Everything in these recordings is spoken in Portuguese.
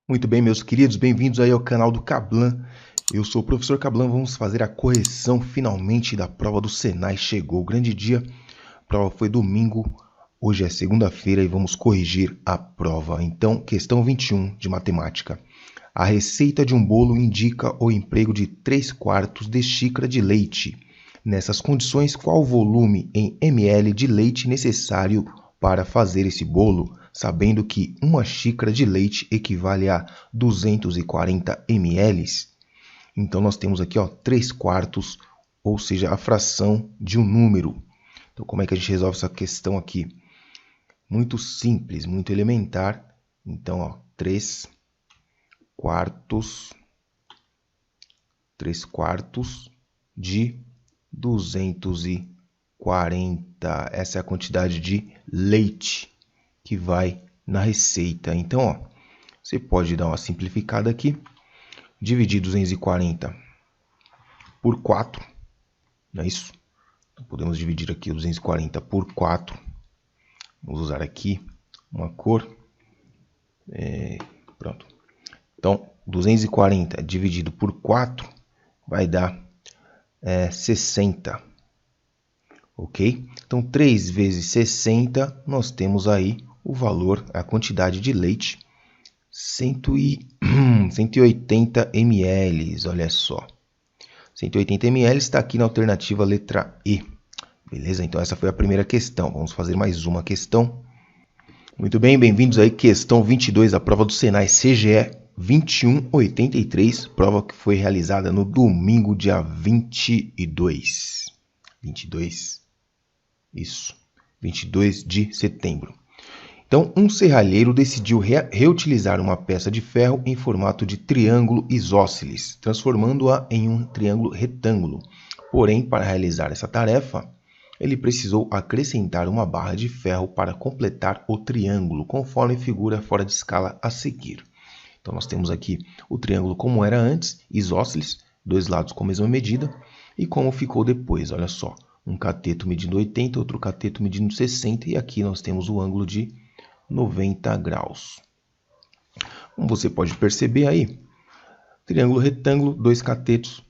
Muito bem, meus queridos, bem-vindos aí ao canal do Cablan. Eu sou o professor Cablan, vamos fazer a correção finalmente da prova do Senai. Chegou o grande dia, a prova foi domingo, hoje é segunda-feira e vamos corrigir a prova. Então, questão 21 de matemática. A receita de um bolo indica o emprego de 3/4 de xícara de leite. Nessas condições, qual o volume em ml de leite necessário para fazer esse bolo, sabendo que uma xícara de leite equivale a 240 ml? Então, nós temos aqui 3/4, ou seja, a fração de um número. Então, como é que a gente resolve essa questão aqui? Muito simples, muito elementar. Então, 3/4 de 240. Essa é a quantidade de leite que vai na receita. Então, você pode dar uma simplificada aqui. Dividir 240 por 4. Não é isso? Então, podemos dividir aqui 240 por 4. Vamos usar aqui uma cor. Pronto. Então, 240 dividido por 4 vai dar 60. Ok? Então, 3 vezes 60, nós temos aí o valor, a quantidade de leite, 180 ml, olha só. 180 ml está aqui na alternativa letra E. Beleza? Então, essa foi a primeira questão. Vamos fazer mais uma questão. Muito bem, bem-vindos aí, questão 22, a prova do Senai CGE 2183, prova que foi realizada no domingo, dia 22. 22 de setembro. Então, um serralheiro decidiu reutilizar uma peça de ferro em formato de triângulo isósceles, transformando-a em um triângulo retângulo. Porém, para realizar essa tarefa, ele precisou acrescentar uma barra de ferro para completar o triângulo, conforme figura fora de escala a seguir. Então, nós temos aqui o triângulo como era antes, isósceles, dois lados com a mesma medida, e como ficou depois, olha só. Um cateto medindo 80, outro cateto medindo 60, e aqui nós temos o ângulo de 90 graus. Como você pode perceber aí, triângulo retângulo, dois catetos,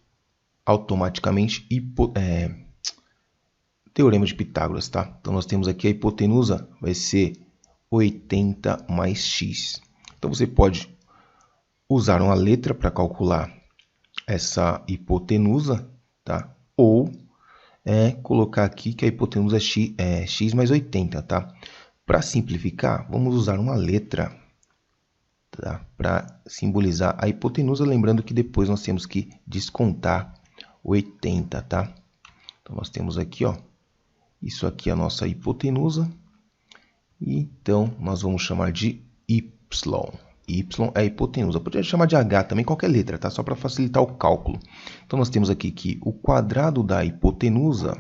automaticamente teorema de Pitágoras, tá? Então, nós temos aqui a hipotenusa, vai ser 80 mais x. Então, você pode usar uma letra para calcular essa hipotenusa, tá? Ou colocar aqui que a hipotenusa é x mais 80, tá? Para simplificar, vamos usar uma letra, tá? Para simbolizar a hipotenusa, lembrando que depois nós temos que descontar 80, tá? Então, nós temos aqui, isso aqui é a nossa hipotenusa. Então, nós vamos chamar de y. Y é a hipotenusa. Poderia chamar de h também, qualquer letra, tá? Só para facilitar o cálculo. Então, nós temos aqui que o quadrado da hipotenusa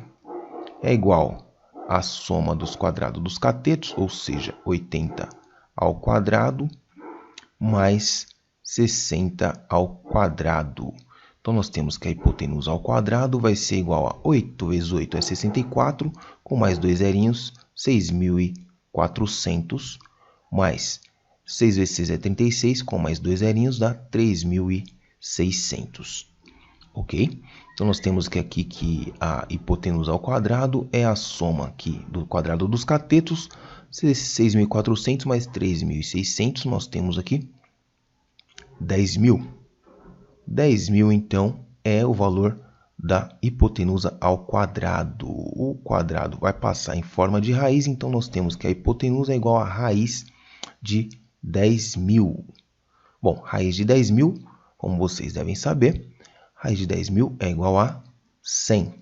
é igual à soma dos quadrados dos catetos, ou seja, 80 ao quadrado mais 60 ao quadrado. Então, nós temos que a hipotenusa ao quadrado vai ser igual a 8 vezes 8 é 64, com mais 2 zerinhos, 6.400, mais 6 vezes 6 é 36, com mais 2 zerinhos dá 3.600. Ok? Então, nós temos que aqui que a hipotenusa ao quadrado é a soma aqui do quadrado dos catetos, 6.400 mais 3.600, nós temos aqui 10.000. 10.000, então, é o valor da hipotenusa ao quadrado. O quadrado vai passar em forma de raiz, então nós temos que a hipotenusa é igual a raiz de 10.000. Bom, raiz de 10.000, como vocês devem saber, raiz de 10.000 é igual a 100.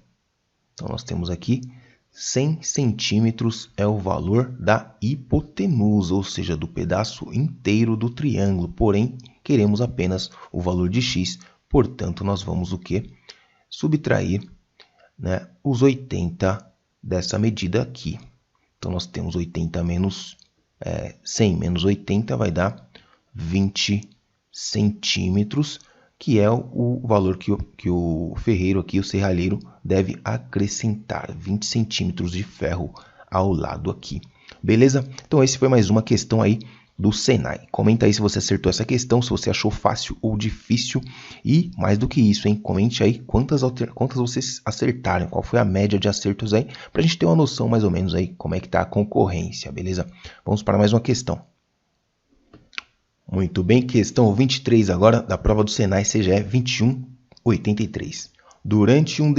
Então, nós temos aqui 100 centímetros é o valor da hipotenusa, ou seja, do pedaço inteiro do triângulo. Porém, queremos apenas o valor de x, portanto, nós vamos o quê? Subtrair, né, os 80 dessa medida aqui. Então, nós temos 80 menos 100 menos 80 vai dar 20 centímetros, que é o valor que o ferreiro aqui, o serralheiro, deve acrescentar. 20 centímetros de ferro ao lado aqui. Beleza? Então, esse foi mais uma questão aí do Senai. Comenta aí se você acertou essa questão, se você achou fácil ou difícil. E mais do que isso, hein? Comente aí quantas vocês acertaram, qual foi a média de acertos aí, pra gente ter uma noção mais ou menos aí como é que tá a concorrência, beleza? Vamos para mais uma questão. Muito bem, questão 23 agora da prova do Senai CGE 2183. Durante um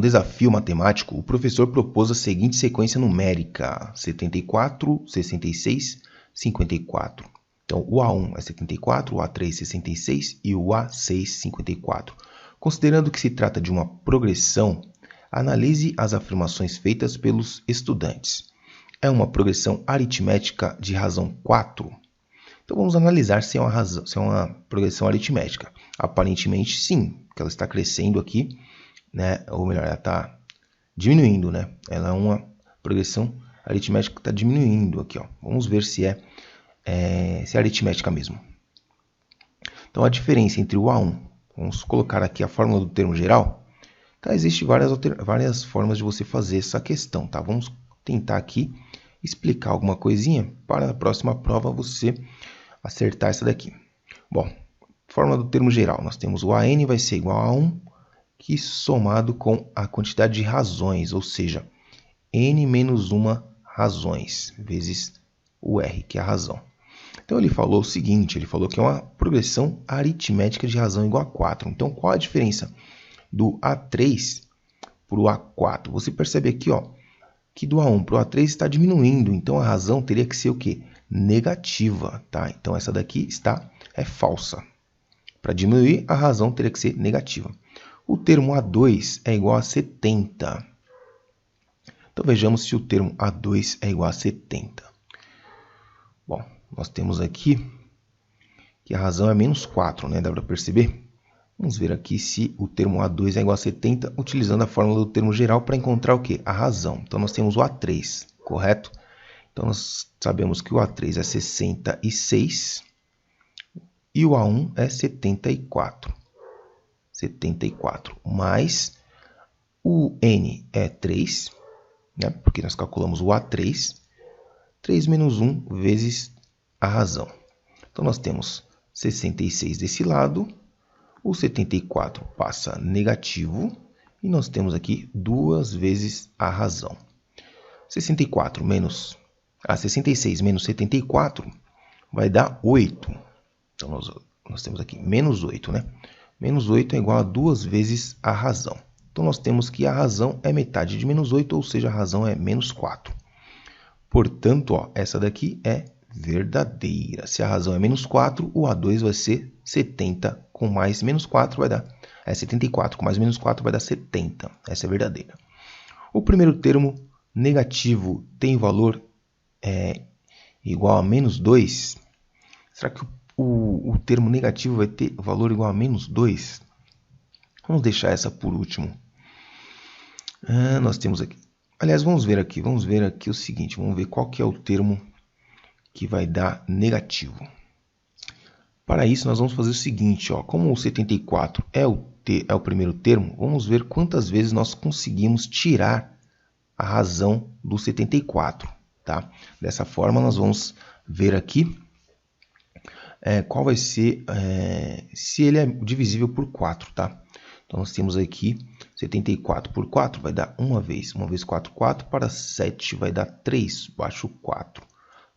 desafio matemático, o professor propôs a seguinte sequência numérica: 74, 66, 54. Então, o A1 é 74, o A3 66 e o A6 54. Considerando que se trata de uma progressão, analise as afirmações feitas pelos estudantes. É uma progressão aritmética de razão 4? Então vamos analisar se é uma progressão aritmética. Aparentemente sim, porque ela está crescendo aqui, né? Ou melhor, ela está diminuindo, né? Ela é uma progressão aritmética que está diminuindo aqui, ó. Vamos ver se é aritmética mesmo. Então a diferença entre o A1, vamos colocar aqui a fórmula do termo geral. Então existe várias formas de você fazer essa questão, tá? Vamos tentar aqui explicar alguma coisinha para a próxima prova você acertar essa daqui. Bom, fórmula do termo geral, nós temos o AN vai ser igual a 1, que somado com a quantidade de razões, ou seja, N menos 1 razões, vezes o R, que é a razão. Então ele falou o seguinte, ele falou que é uma progressão aritmética de razão igual a 4. Então qual a diferença do A3 para o A4? Você percebe aqui, ó, que do A1 para o A3 está diminuindo, então a razão teria que ser o quê? Negativa, tá? Então essa daqui é falsa. Para diminuir, a razão teria que ser negativa. O termo A2 é igual a 70. Então vejamos se o termo A2 é igual a 70. Bom, nós temos aqui que a razão é menos 4, né? Dá para perceber? Vamos ver aqui se o termo A2 é igual a 70, utilizando a fórmula do termo geral para encontrar o quê? A razão. Então nós temos o A3, correto? Então nós sabemos que o A3 é 66 e o A1 é 74. 74 mais o N é 3, né? Porque nós calculamos o A3. 3 menos 1 vezes a razão. Então nós temos 66 desse lado. O 74 passa negativo e nós temos aqui 2 vezes a razão. 66 menos 74 vai dar 8. Então nós temos aqui menos 8, né? Menos 8 é igual a 2 vezes a razão. Então nós temos que a razão é metade de menos 8, ou seja, a razão é menos 4. Portanto, ó, essa daqui é verdadeira. Se a razão é menos 4, o A2 vai ser 70 com mais menos 4 vai dar 74 com mais menos 4 vai dar 70. Essa é verdadeira. O primeiro termo negativo tem valor igual a menos 2? Será que o termo negativo vai ter valor igual a menos 2? Vamos deixar essa por último. Nós temos aqui. Aliás, vamos ver aqui o seguinte, vamos ver qual que é o termo que vai dar negativo. Para isso, nós vamos fazer o seguinte, ó, como o 74 é o primeiro termo, vamos ver quantas vezes nós conseguimos tirar a razão do 74, tá? Dessa forma, nós vamos ver aqui qual vai ser, se ele é divisível por 4, tá? Então, nós temos aqui 74 por 4 vai dar uma vez 4, 4, para 7 vai dar 3, baixo 4.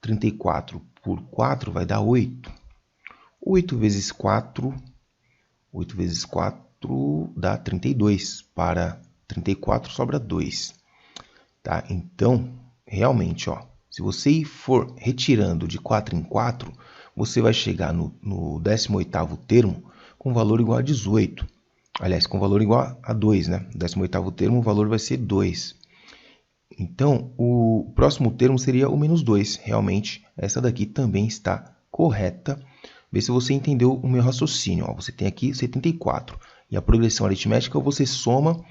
34 por 4 vai dar 8. 8 vezes 4 dá 32, para 34 sobra 2. Tá? Então, realmente, ó, se você for retirando de 4 em 4, você vai chegar no 18º termo com valor igual a 18. Aliás, com valor igual a 2, né? No 18º termo, o valor vai ser 2. Então, o próximo termo seria o menos 2. Realmente, essa daqui também está correta. Vê se você entendeu o meu raciocínio. Ó, você tem aqui 74. E a progressão aritmética, você soma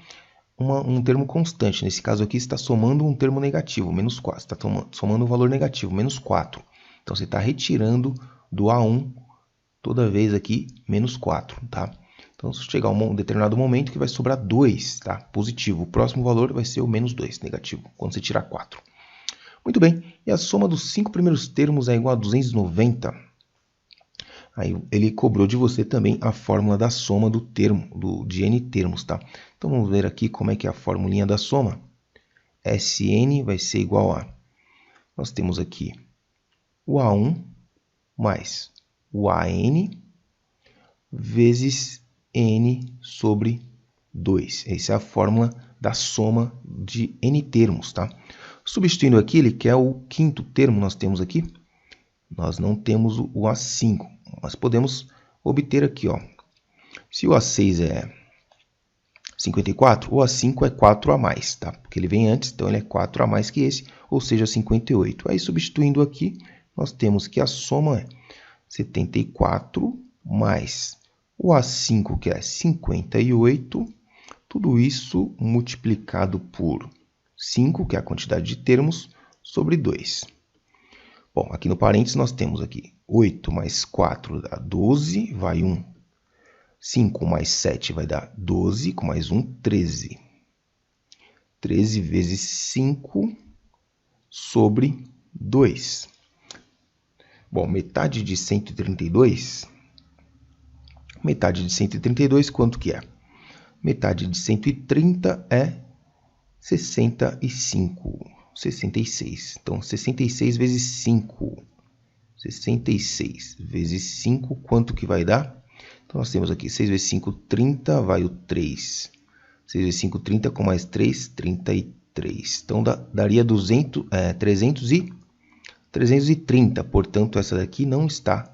um termo constante. Nesse caso aqui, você está somando um termo negativo, menos 4. Você está somando um valor negativo, menos 4. Então, você está retirando do A1 toda vez aqui menos 4, tá? Então, se chegar um determinado momento que vai sobrar 2, tá? Positivo. O próximo valor vai ser o menos 2, negativo, quando você tirar 4. Muito bem, e a soma dos 5 primeiros termos é igual a 290. Aí ele cobrou de você também a fórmula da soma do termo, de n termos, tá? Então vamos ver aqui como é que é a formulinha da soma. Sn vai ser igual a... Nós temos aqui o A1 mais o AN vezes n sobre 2. Essa é a fórmula da soma de n termos, tá? Substituindo aqui, ele quer o quinto termo, nós temos aqui. Nós não temos o A5, mas podemos obter aqui, ó. Se o A6 é 54, o A5 é 4 a mais, tá? Porque ele vem antes, então ele é 4 a mais que esse, ou seja, 58. Aí, substituindo aqui, nós temos que a soma é 74 mais o A5, que é 58, tudo isso multiplicado por 5, que é a quantidade de termos, sobre 2. Bom, aqui no parênteses nós temos aqui 8 mais 4 dá 12, vai 1. 5 mais 7 vai dar 12, com mais 1, 13. 13 vezes 5 sobre 2. Bom, metade de 132, quanto que é? Metade de 130 é 65, 66. Então, 66 vezes 5. 66 vezes 5, quanto que vai dar? Então, nós temos aqui 6 vezes 5, 30, vai o 3. 6 vezes 5, 30, com mais 3, 33. Então, daria 330. Portanto, essa daqui não está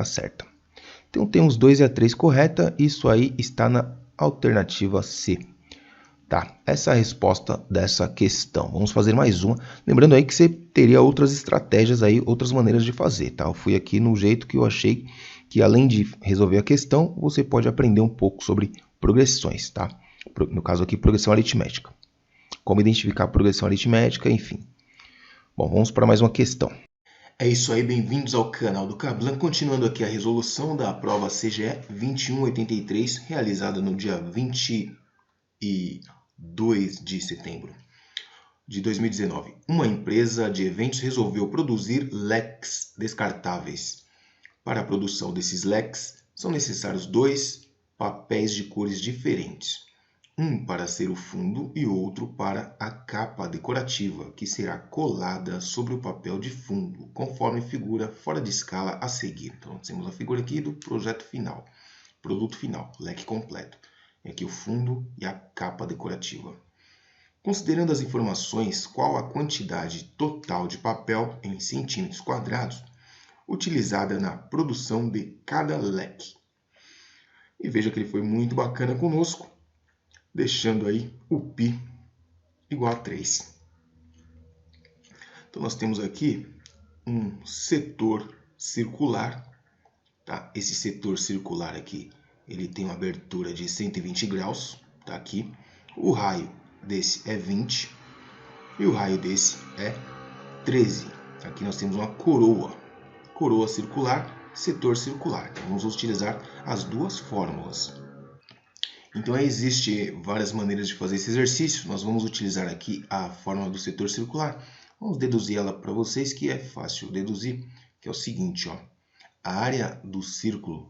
certa. Então, temos 2 e a 3 correta. Isso aí está na alternativa C. Tá, essa é a resposta dessa questão. Vamos fazer mais uma. Lembrando aí que você teria outras estratégias aí, outras maneiras de fazer, tá? Eu fui aqui no jeito que eu achei que, além de resolver a questão, você pode aprender um pouco sobre progressões, tá? No caso aqui, progressão aritmética. Como identificar a progressão aritmética, enfim. Bom, vamos para mais uma questão. É isso aí, bem-vindos ao canal do Cablan. Continuando aqui a resolução da prova CGE 2183, realizada no dia 22 de setembro de 2019. Uma empresa de eventos resolveu produzir leques descartáveis. Para a produção desses leques, são necessários 2 papéis de cores diferentes. Um para ser o fundo e outro para a capa decorativa, que será colada sobre o papel de fundo, conforme figura fora de escala a seguir. Então, temos a figura aqui do projeto final, produto final, leque completo. E aqui o fundo e a capa decorativa. Considerando as informações, qual a quantidade total de papel em centímetros quadrados utilizada na produção de cada leque? E veja que ele foi muito bacana conosco, deixando aí o π igual a 3. Então, nós temos aqui um setor circular. Tá? Esse setor circular aqui, ele tem uma abertura de 120 graus. Tá aqui. O raio desse é 20 e o raio desse é 13. Aqui nós temos uma coroa circular, setor circular. Então, vamos utilizar as duas fórmulas. Então, existem várias maneiras de fazer esse exercício. Nós vamos utilizar aqui a fórmula do setor circular. Vamos deduzir ela para vocês, que é fácil deduzir, que é o seguinte, ó. A área do círculo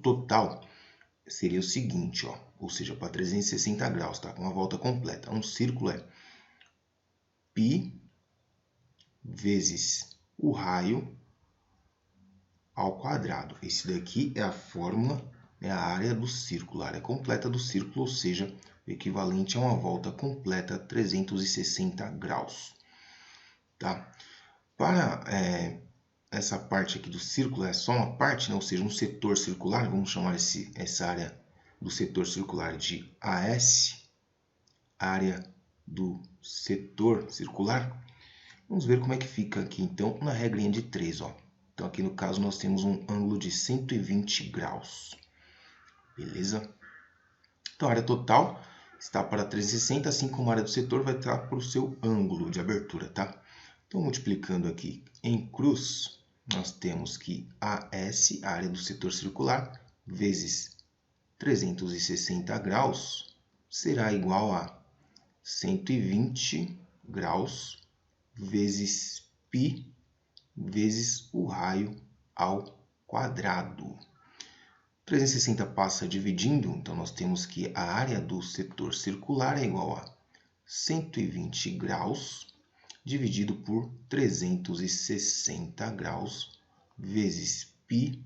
total seria o seguinte, ó, ou seja, para 360 graus, tá? Com uma volta completa. Um círculo é π vezes o raio ao quadrado. Esse daqui é a fórmula, é a área do círculo, a área completa do círculo, ou seja, o equivalente a uma volta completa 360 graus. Tá? Para essa parte aqui do círculo, é só uma parte, né? Ou seja, um setor circular, vamos chamar essa área do setor circular de AS, área do setor circular. Vamos ver como é que fica aqui, então, na regrinha de 3, ó. Então, aqui no caso, nós temos um ângulo de 120 graus. Beleza? Então, a área total está para 360, assim como a área do setor vai estar para o seu ângulo de abertura, tá? Então, multiplicando aqui em cruz, nós temos que AS, a área do setor circular, vezes 360 graus, será igual a 120 graus vezes π vezes o raio ao quadrado. 360 passa dividindo, então nós temos que a área do setor circular é igual a 120 graus dividido por 360 graus vezes π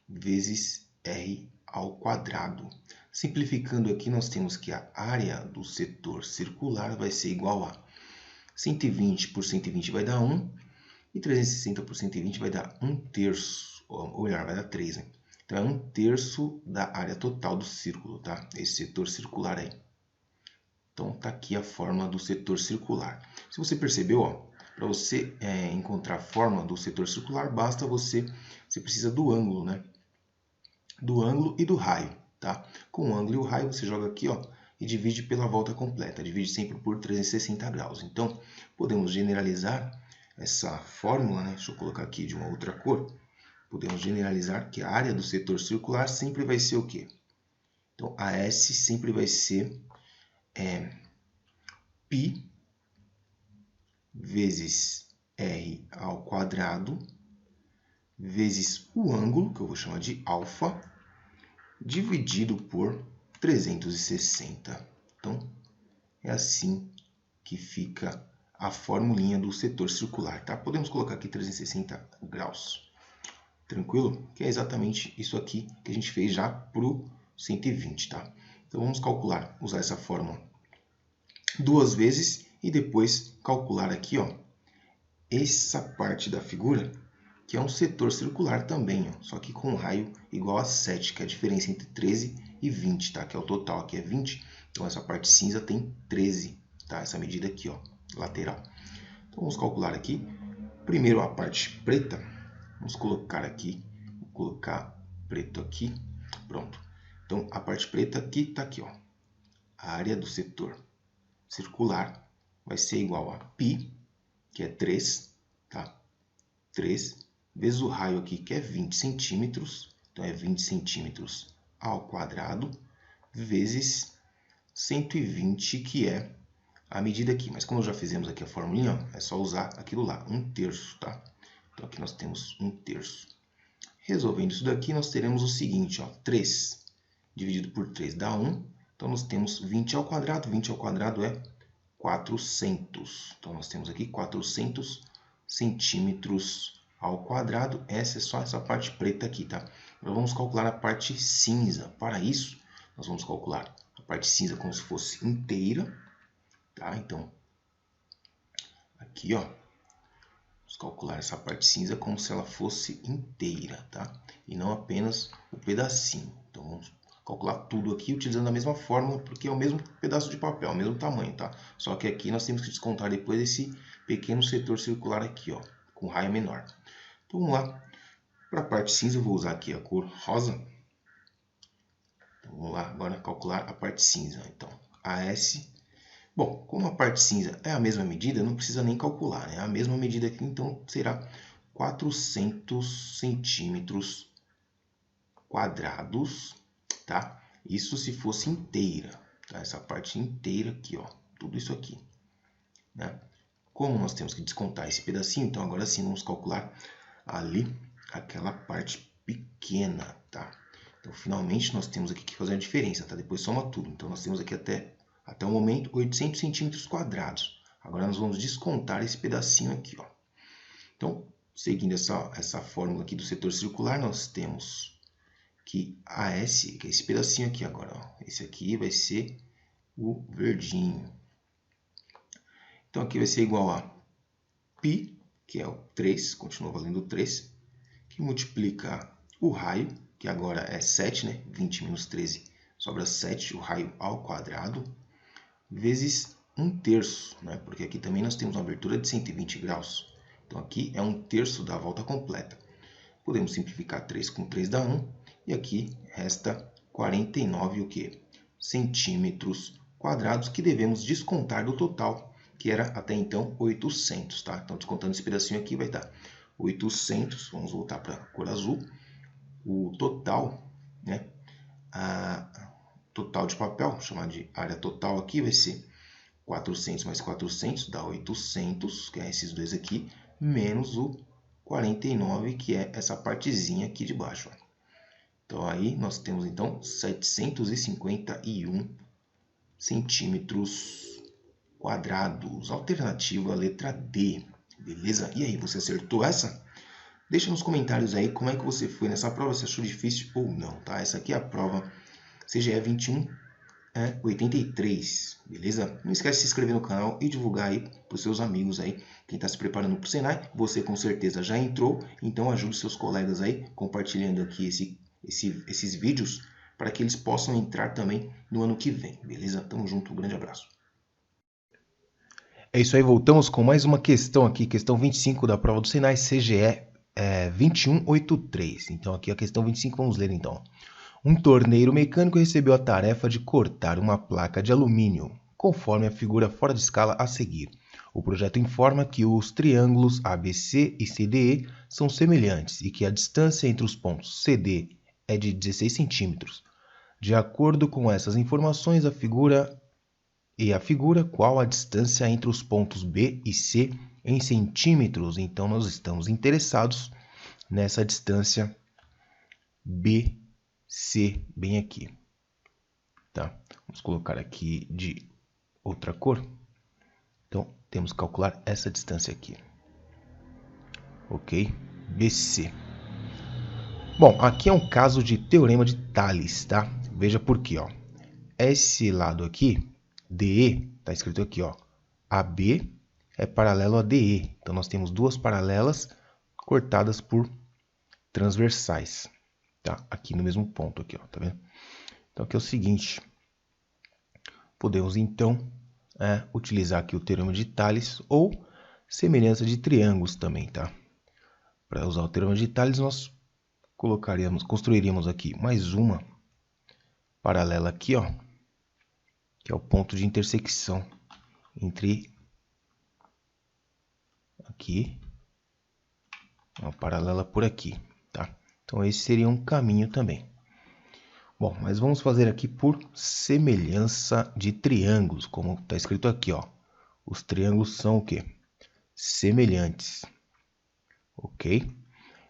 vezes r ao quadrado. Simplificando aqui, nós temos que a área do setor circular vai ser igual a 120 por 120 vai dar 1, e 360 por 120 vai dar 1/3, ou melhor, vai dar 3, né? Então, é 1/3 da área total do círculo, tá? Esse setor circular aí. Então, tá aqui a fórmula do setor circular. Se você percebeu, para você encontrar a fórmula do setor circular, basta você precisa do ângulo, né? Do ângulo e do raio, tá? Com o ângulo e o raio, você joga aqui, e divide pela volta completa. Divide sempre por 360 graus. Então, podemos generalizar essa fórmula, né? Deixa eu colocar aqui de uma outra cor. Podemos generalizar que a área do setor circular sempre vai ser o quê? Então, a S sempre vai ser π vezes r ao quadrado vezes o ângulo, que eu vou chamar de alfa, dividido por 360. Então, é assim que fica a formulinha do setor circular, tá? Podemos colocar aqui 360 graus. Tranquilo? Que é exatamente isso aqui que a gente fez já para o 120, tá? Então, vamos calcular, usar essa fórmula duas vezes e depois calcular aqui, essa parte da figura, que é um setor circular também, só que com um raio igual a 7, que é a diferença entre 13 e 20, tá? Que é o total, aqui é 20, então essa parte cinza tem 13, tá? Essa medida aqui, lateral. Então, vamos calcular aqui. Primeiro a parte preta, vamos colocar aqui, vou colocar preto aqui, pronto. Então, a parte preta aqui está aqui, a área do setor circular vai ser igual a π, que é 3, tá? 3 vezes o raio aqui, que é 20 centímetros, então é 20 centímetros ao quadrado, vezes 120, que é a medida aqui. Mas como já fizemos aqui a formulinha, é só usar aquilo lá, 1/3, tá? Então aqui nós temos 1/3. Resolvendo isso daqui, nós teremos o seguinte, 3 dividido por 3 dá 1. Então, nós temos 20 ao quadrado. 20 ao quadrado é 400. Então, nós temos aqui 400 centímetros ao quadrado. Essa é só essa parte preta aqui, tá? Agora, vamos calcular a parte cinza. Para isso, nós vamos calcular a parte cinza como se fosse inteira, tá? Então, aqui, vamos calcular essa parte cinza como se ela fosse inteira, tá? E não apenas o pedacinho. Então, vamos calcular tudo aqui utilizando a mesma fórmula, porque é o mesmo pedaço de papel, o mesmo tamanho, tá? Só que aqui nós temos que descontar depois esse pequeno setor circular aqui, com raio menor. Então, vamos lá. Para a parte cinza, eu vou usar aqui a cor rosa. Então, vamos lá agora calcular a parte cinza. Então, AS. Bom, como a parte cinza é a mesma medida, não precisa nem calcular, né? A mesma medida aqui, então, será 400 centímetros quadrados, tá? Isso se fosse inteira, tá? Essa parte inteira aqui, tudo isso aqui, né? Como nós temos que descontar esse pedacinho, então agora sim vamos calcular ali aquela parte pequena, tá? Então, finalmente, nós temos aqui que fazer a diferença, tá? Depois soma tudo. Então, nós temos aqui até o momento 800 centímetros quadrados. Agora, nós vamos descontar esse pedacinho aqui, Então, seguindo essa fórmula aqui do setor circular, nós temos que AS, que é esse pedacinho aqui agora, esse aqui vai ser o verdinho. Então, aqui vai ser igual a π, que é o 3, continua valendo 3, que multiplica o raio, que agora é 7, né? 20 menos 13 sobra 7, o raio ao quadrado, vezes 1/3, né? Porque aqui também nós temos uma abertura de 120 graus. Então, aqui é 1/3 da volta completa. Podemos simplificar 3 com 3 dá 1, e aqui resta 49 o quê? Centímetros quadrados, que devemos descontar do total, que era até então 800, tá? Então, descontando esse pedacinho aqui, vai dar 800, vamos voltar para a cor azul, o total, total de papel, chamado de área total aqui, vai ser 400 mais 400 dá 800, que é esses dois aqui, menos o 49, que é essa partezinha aqui de baixo. Então, aí nós temos, então, 751 centímetros quadrados. Alternativa, letra D. Beleza? E aí, você acertou essa? Deixa nos comentários aí como é que você foi nessa prova, se achou difícil ou não, tá? Essa aqui é a prova CGE 2183, beleza? Não esquece de se inscrever no canal e divulgar aí para os seus amigos aí, quem está se preparando para o Senai. Você com certeza já entrou, então ajude seus colegas aí, compartilhando aqui esses vídeos, para que eles possam entrar também no ano que vem, beleza? Tamo junto, um grande abraço. É isso aí, voltamos com mais uma questão aqui, questão 25 da prova do Senai CGE 2183. Então aqui a questão 25, vamos ler então. Um torneiro mecânico recebeu a tarefa de cortar uma placa de alumínio, conforme a figura fora de escala a seguir. O projeto informa que os triângulos ABC e CDE são semelhantes e que a distância entre os pontos CD é de 16 centímetros. De acordo com essas informações, a figura, qual a distância entre os pontos B e C em centímetros? Então, nós estamos interessados nessa distância BC, bem aqui. Tá? Vamos colocar aqui de outra cor. Então, temos que calcular essa distância aqui. Ok? BC. Bom, aqui é um caso de teorema de Thales, tá? Veja por quê, ó. Esse lado aqui, DE, tá escrito aqui, ó. AB é paralelo a DE. Então, nós temos duas paralelas cortadas por transversais, tá? Aqui no mesmo ponto, aqui, ó, tá vendo? Então, aqui é o seguinte. Podemos, então, utilizar aqui o teorema de Thales ou semelhança de triângulos também, tá? Para usar o teorema de Thales, nós construiríamos aqui mais uma paralela aqui, ó, que é o ponto de intersecção entre aqui, uma paralela por aqui, tá? Então, esse seria um caminho também. Bom, mas vamos fazer aqui por semelhança de triângulos, como está escrito aqui, ó. Os triângulos são o quê? Semelhantes. Ok?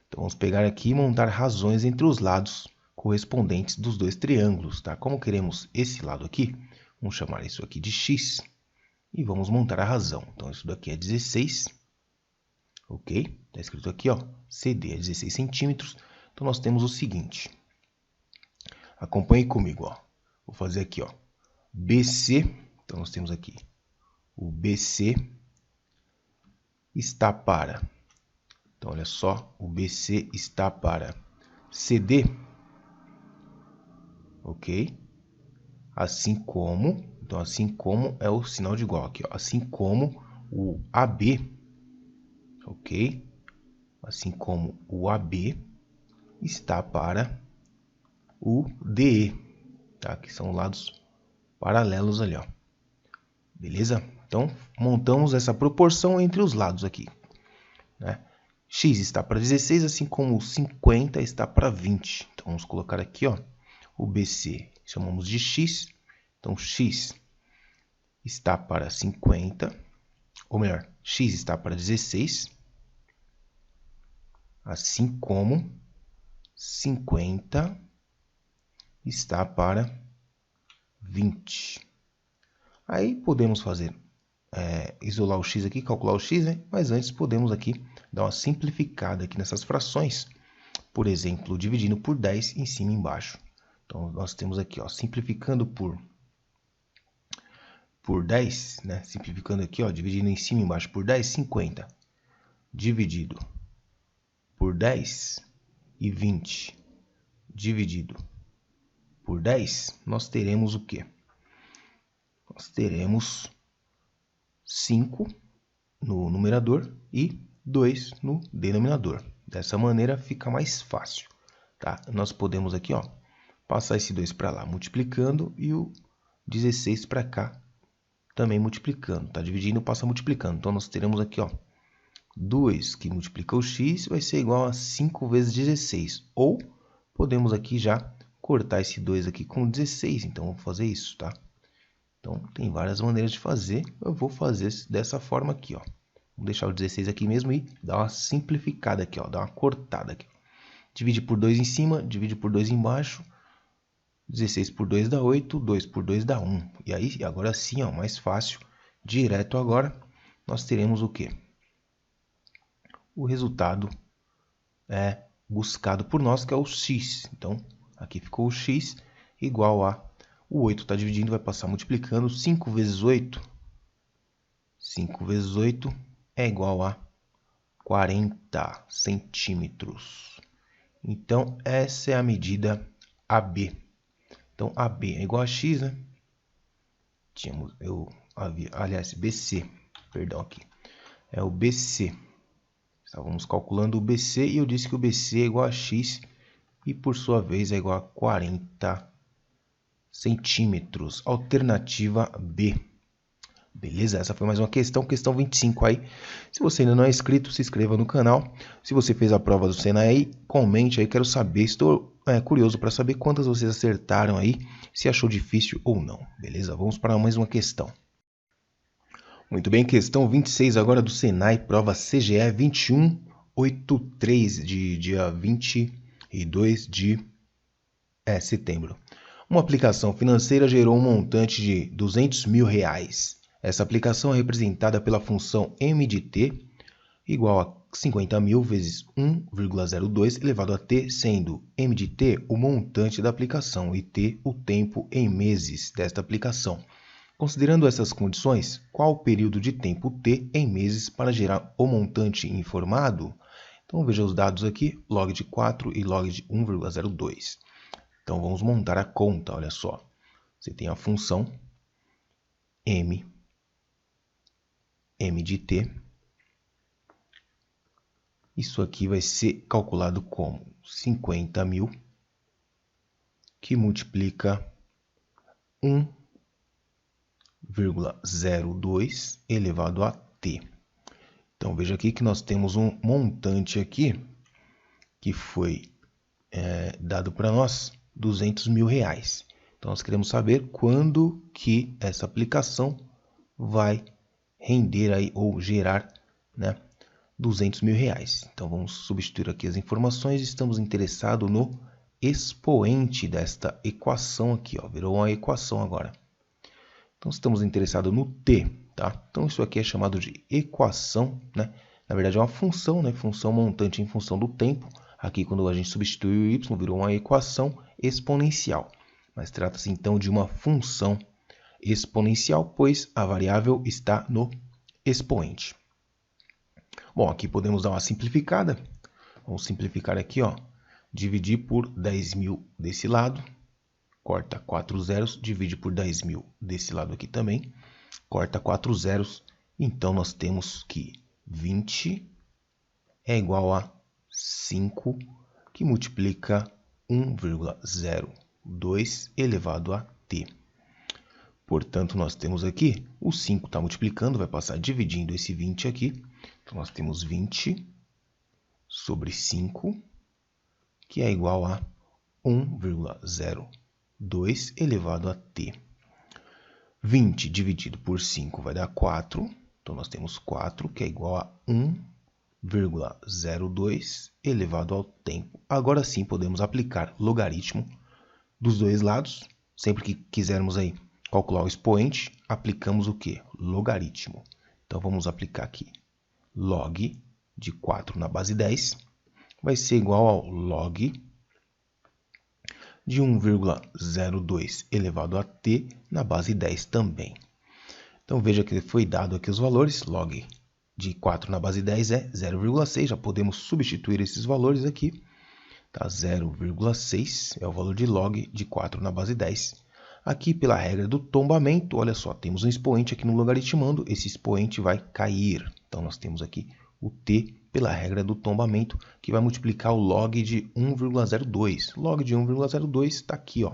Então, vamos pegar aqui e montar razões entre os lados correspondentes dos dois triângulos, tá? Como queremos esse lado aqui, vamos chamar isso aqui de x e vamos montar a razão. Então, isso daqui é 16, ok? Está escrito aqui, ó, CD é 16 centímetros. Então, nós temos o seguinte. Acompanhe comigo, ó. Vou fazer aqui, ó, BC. Então, nós temos aqui o BC está para... Então, olha só, o BC está para CD, ok? Assim como, então assim como é o sinal de igual aqui, ó. Assim como o AB, ok? Assim como o AB está para o DE, tá? Que são lados paralelos ali, ó. Beleza? Então, montamos essa proporção entre os lados aqui, né? X está para 16, assim como o 50 está para 20. Então, vamos colocar aqui, ó, o BC, chamamos de X. Então, X está para 50, ou melhor, X está para 16, assim como 50 está para 20. Aí, podemos fazer, isolar o X aqui, calcular o X, né? Mas antes podemos aqui dar uma simplificada aqui nessas frações. Por exemplo, dividindo por 10 em cima e embaixo. Então, nós temos aqui, ó, simplificando por 10, né? Simplificando aqui, ó, dividindo em cima e embaixo por 10, 50. Dividido por 10 e 20 dividido por 10, nós teremos o quê? Nós teremos 5 no numerador e 2 no denominador. Dessa maneira fica mais fácil, tá? Nós podemos aqui, ó, passar esse 2 para lá multiplicando e o 16 para cá também multiplicando, tá? Dividindo passa multiplicando. Então, nós teremos aqui, ó, 2 que multiplica o x vai ser igual a 5 vezes 16. Ou podemos aqui já cortar esse 2 aqui com 16. Então, vamos fazer isso, tá? Então, tem várias maneiras de fazer. Eu vou fazer dessa forma aqui, ó. Vou deixar o 16 aqui mesmo e dar uma simplificada aqui, ó. Dar uma cortada aqui. Divide por 2 em cima, divide por 2 embaixo. 16 por 2 dá 8, 2 por 2 dá 1. E aí, agora sim, ó, mais fácil. Direto agora, nós teremos o quê? O resultado buscado por nós, que é o x. Então, aqui ficou o x igual a... O 8 está dividindo, vai passar multiplicando. 5 vezes 8. 5 vezes 8 é igual a 40 centímetros. Então, essa é a medida AB. Então, AB é igual a x, né? Aliás, BC. Perdão aqui. É o BC. Estávamos calculando o BC e eu disse que o BC é igual a x e, por sua vez, é igual a 40 centímetros. Alternativa B. Beleza? Essa foi mais uma questão 25 aí. Se você ainda não é inscrito, se inscreva no canal. Se você fez a prova do Senai, comente aí, quero saber. Estou curioso para saber quantas vocês acertaram aí, se achou difícil ou não. Beleza? Vamos para mais uma questão. Muito bem, questão 26 agora do Senai, prova CGE 2183, de dia 22 de setembro. Uma aplicação financeira gerou um montante de R$200 mil. Essa aplicação é representada pela função m de t igual a 50.000 vezes 1,02 elevado a t, sendo m de t o montante da aplicação e t o tempo em meses desta aplicação. Considerando essas condições, qual o período de tempo t em meses para gerar o montante informado? Então veja os dados aqui, log de 4 e log de 1,02. Então vamos montar a conta, olha só. Você tem a função m de t. Isso aqui vai ser calculado como 50.000 que multiplica 1,02 elevado a t. Então veja aqui que nós temos um montante aqui que foi dado para nós R$200 mil. Então nós queremos saber quando que essa aplicação vai render aí ou gerar, né, R$200 mil. Então vamos substituir aqui as informações. Estamos interessados no expoente desta equação aqui, ó, virou uma equação agora. Então estamos interessados no t, tá? Então isso aqui é chamado de equação, né? Na verdade é uma função, né? Função montante em função do tempo. Aqui quando a gente substitui o y virou uma equação exponencial. Mas trata-se então de uma função exponencial, pois a variável está no expoente. Bom, aqui podemos dar uma simplificada. Vamos simplificar aqui, ó. Dividir por 10 mil desse lado. Corta 4 zeros. Divide por 10 mil desse lado aqui também. Corta 4 zeros. Então, nós temos que 20 é igual a 5, que multiplica 1,02 elevado a t. Portanto, nós temos aqui, o 5 está multiplicando, vai passar dividindo esse 20 aqui. Então, nós temos 20 sobre 5, que é igual a 1,02 elevado a t. 20 dividido por 5 vai dar 4. Então, nós temos 4, que é igual a 1,02 elevado ao tempo. Agora sim, podemos aplicar logaritmo dos dois lados. Sempre que quisermos aí calcular o expoente, aplicamos o quê? Logaritmo. Então, vamos aplicar aqui. Log de 4 na base 10 vai ser igual ao log de 1,02 elevado a t na base 10 também. Então, veja que foi dado aqui os valores. Log de 4 na base 10 é 0,6. Já podemos substituir esses valores aqui. Tá? 0,6 é o valor de log de 4 na base 10. Aqui, pela regra do tombamento, olha só, temos um expoente aqui no logaritmando, esse expoente vai cair. Então, nós temos aqui o t pela regra do tombamento, que vai multiplicar o log de 1,02. Log de 1,02 está aqui, ó.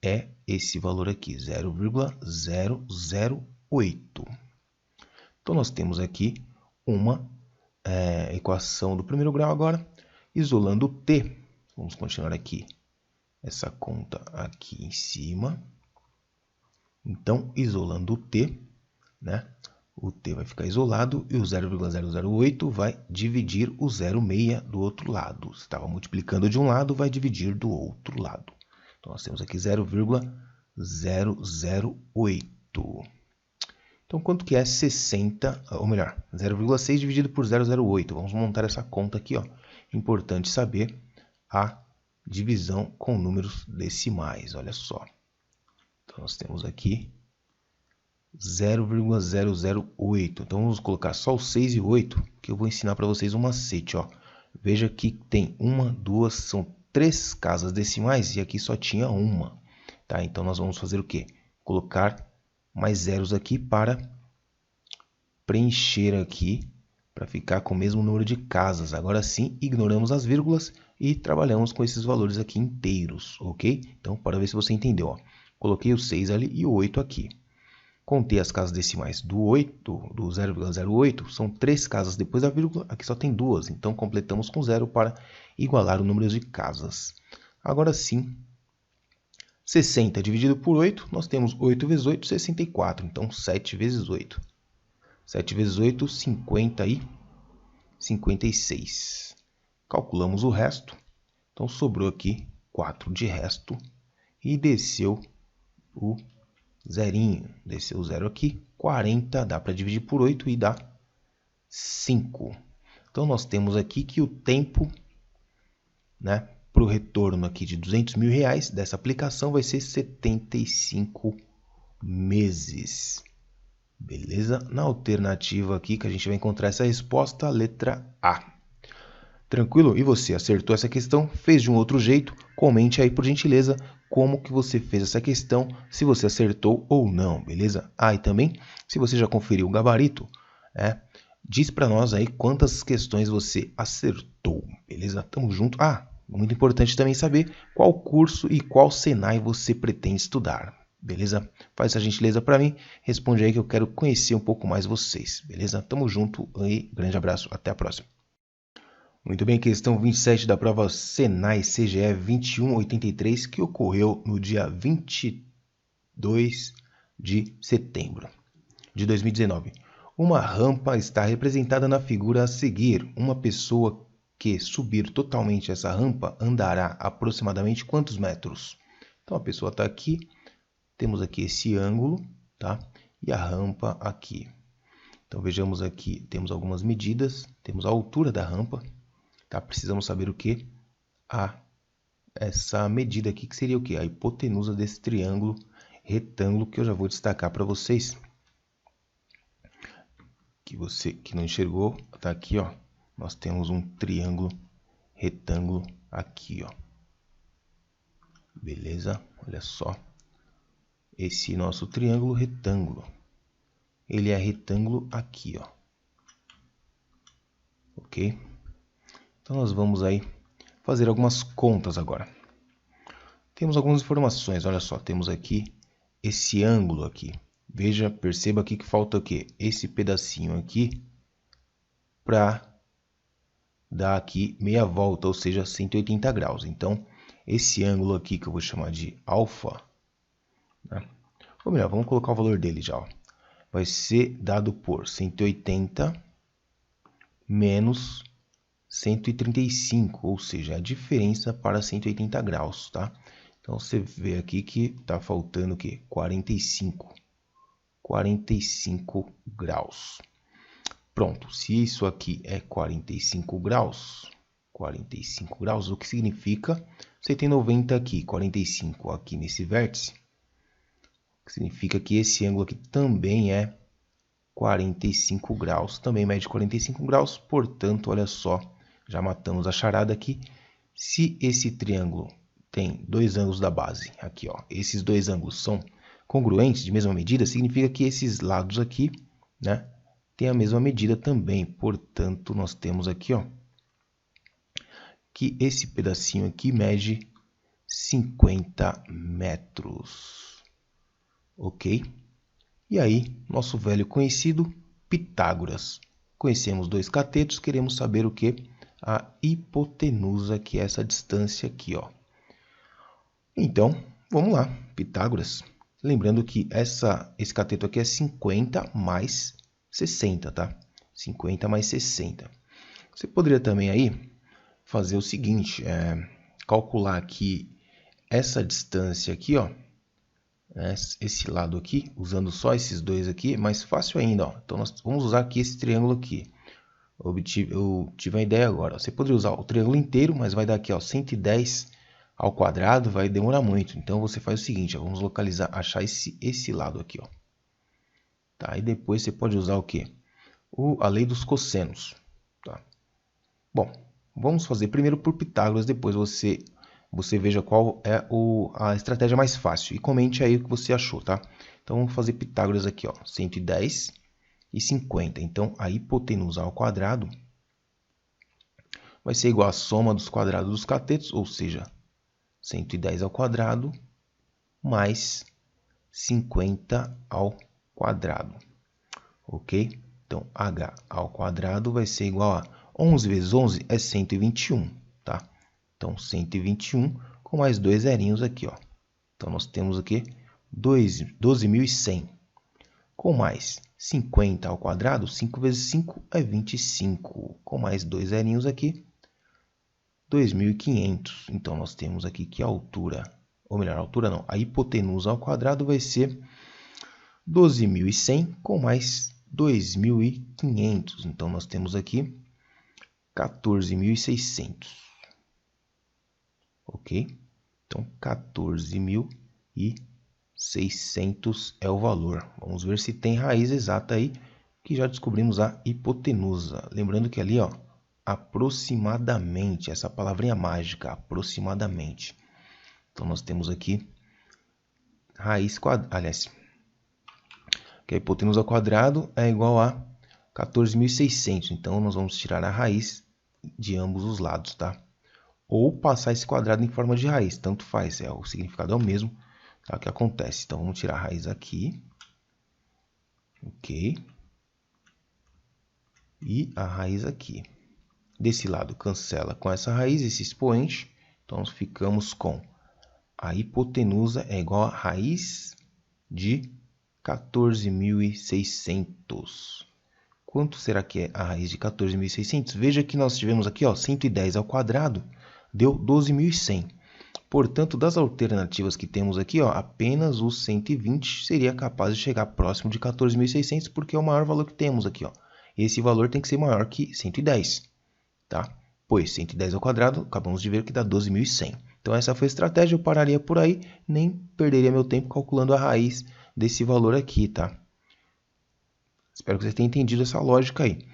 É esse valor aqui, 0,008. Então, nós temos aqui uma equação do primeiro grau agora, isolando o t. Vamos continuar aqui essa conta aqui em cima. Então, isolando o t, né? O t vai ficar isolado e o 0,008 vai dividir o 0,6 do outro lado. Se estava multiplicando de um lado, vai dividir do outro lado. Então, nós temos aqui 0,008. Então, quanto que é 60, ou melhor, 0,6 dividido por 0,08? Vamos montar essa conta aqui, ó. Importante saber a divisão com números decimais, olha só. Então, nós temos aqui 0,008. Então, vamos colocar só o 6 e o 8, que eu vou ensinar para vocês um macete, ó. Veja que tem uma, duas, são 3 casas decimais e aqui só tinha uma, tá? Então, nós vamos fazer o quê? Colocar mais zeros aqui para preencher aqui, para ficar com o mesmo número de casas. Agora sim, ignoramos as vírgulas e trabalhamos com esses valores aqui inteiros, ok? Então, para ver se você entendeu, ó. Coloquei o 6 ali e o 8 aqui. Contei as casas decimais do 8, do 0,08, são 3 casas depois da vírgula, aqui só tem 2, então completamos com 0 para igualar o número de casas. Agora sim, 60 dividido por 8, nós temos 8 vezes 8, 64, então 7 vezes 8. 7 vezes 8, 50 e 56. Calculamos o resto, então sobrou aqui 4 de resto e desceu o zerinho, desceu o zero aqui, 40, dá para dividir por 8 e dá 5. Então, nós temos aqui que o tempo, né, para o retorno aqui de R$200.000 dessa aplicação vai ser 75 meses. Beleza? Na alternativa aqui que a gente vai encontrar essa resposta, a letra A. Tranquilo? E você acertou essa questão? Fez de um outro jeito? Comente aí, por gentileza, como que você fez essa questão, se você acertou ou não, beleza? Ah, e também, se você já conferiu o gabarito, diz para nós aí quantas questões você acertou, beleza? Tamo junto. Ah, muito importante também saber qual curso e qual Senai você pretende estudar, beleza? Faz essa gentileza para mim, responde aí que eu quero conhecer um pouco mais vocês, beleza? Tamo junto e grande abraço, até a próxima. Muito bem, questão 27 da prova Senai CGE 2183, que ocorreu no dia 22 de setembro de 2019. Uma rampa está representada na figura a seguir. Uma pessoa que subir totalmente essa rampa andará aproximadamente quantos metros? Então, a pessoa está aqui, temos aqui esse ângulo, tá? E a rampa aqui. Então, vejamos aqui, temos algumas medidas, temos a altura da rampa, tá? Precisamos saber o que? Essa medida aqui, que seria o que? A hipotenusa desse triângulo retângulo, que eu já vou destacar para vocês. Que você que não enxergou, tá aqui, ó. Nós temos um triângulo retângulo aqui, ó. Beleza? Olha só. Esse nosso triângulo retângulo, ele é retângulo aqui, ó. Ok? Então, nós vamos aí fazer algumas contas agora. Temos algumas informações, olha só, temos aqui esse ângulo aqui. Veja, perceba aqui que falta o quê? Esse pedacinho aqui para dar aqui meia volta, ou seja, 180 graus. Então, esse ângulo aqui que eu vou chamar de alfa, né? Ou melhor, vamos colocar o valor dele já, ó. Vai ser dado por 180 menos 135, ou seja, a diferença para 180 graus, tá? Então, você vê aqui que está faltando o quê? 45 graus. Pronto, se isso aqui é 45 graus, o que significa? Você tem 90 aqui, 45 aqui nesse vértice, que significa que esse ângulo aqui também é 45 graus, também mede 45 graus, portanto, olha só, já matamos a charada aqui. Se esse triângulo tem dois ângulos da base, aqui, ó, esses dois ângulos são congruentes, de mesma medida, significa que esses lados aqui, né, tem a mesma medida também. Portanto, nós temos aqui, ó, que esse pedacinho aqui mede 50 metros. Ok? E aí, nosso velho conhecido Pitágoras. Conhecemos dois catetos, queremos saber o que? A hipotenusa, que é essa distância aqui, ó. Então, vamos lá, Pitágoras. Lembrando que esse cateto aqui é 50 mais 60, tá? 50 mais 60. Você poderia também aí fazer o seguinte, calcular aqui essa distância aqui, ó, esse lado aqui, usando só esses dois aqui, é mais fácil ainda, ó. Então nós vamos usar aqui esse triângulo aqui. Eu tive a ideia agora, ó. Você poderia usar o triângulo inteiro, mas vai dar aqui, ó, 110 ao quadrado, vai demorar muito. Então você faz o seguinte, ó, vamos localizar, achar esse lado aqui, ó. Tá? E depois você pode usar o quê? A lei dos cossenos. Tá? Bom, vamos fazer primeiro por Pitágoras, depois você veja qual é a estratégia mais fácil. E comente aí o que você achou, tá? Então vamos fazer Pitágoras aqui, ó, 110 e 50. Então a hipotenusa ao quadrado vai ser igual à soma dos quadrados dos catetos, ou seja, 110 ao quadrado mais 50 ao quadrado. Ok? Então, h ao quadrado vai ser igual a 11 vezes 11 é 121, tá? Então, 121 com mais dois zerinhos aqui, ó. Então, nós temos aqui 12.100. Com mais 50 ao quadrado, 5 vezes 5 é 25. Com mais dois zerinhos aqui, 2.500. Então, nós temos aqui que a altura, ou melhor, a altura não, a hipotenusa ao quadrado vai ser 12.100 com mais 2.500. Então, nós temos aqui 14.600. Ok? Então, 14.600 é o valor. Vamos ver se tem raiz exata aí, que já descobrimos a hipotenusa. Lembrando que ali, ó, aproximadamente, essa palavrinha mágica, aproximadamente. Então, nós temos aqui raiz quadrada, aliás, que a hipotenusa ao quadrado é igual a 14.600. Então, nós vamos tirar a raiz de ambos os lados, tá? Ou passar esse quadrado em forma de raiz, tanto faz, o significado é o mesmo, tá? O que acontece? Então, vamos tirar a raiz aqui, ok? E a raiz aqui. Desse lado, cancela com essa raiz, esse expoente, então nós ficamos com a hipotenusa é igual a raiz de 14.600. Quanto será que é a raiz de 14.600? Veja que nós tivemos aqui, ó, 110 ao quadrado, deu 12.100. Portanto, das alternativas que temos aqui, ó, apenas o 120 seria capaz de chegar próximo de 14.600, porque é o maior valor que temos aqui, ó. Esse valor tem que ser maior que 110, tá? Pois 110 ao quadrado, acabamos de ver que dá 12.100. Então, essa foi a estratégia, eu pararia por aí, nem perderia meu tempo calculando a raiz desse valor aqui, tá? Espero que você tenha entendido essa lógica aí.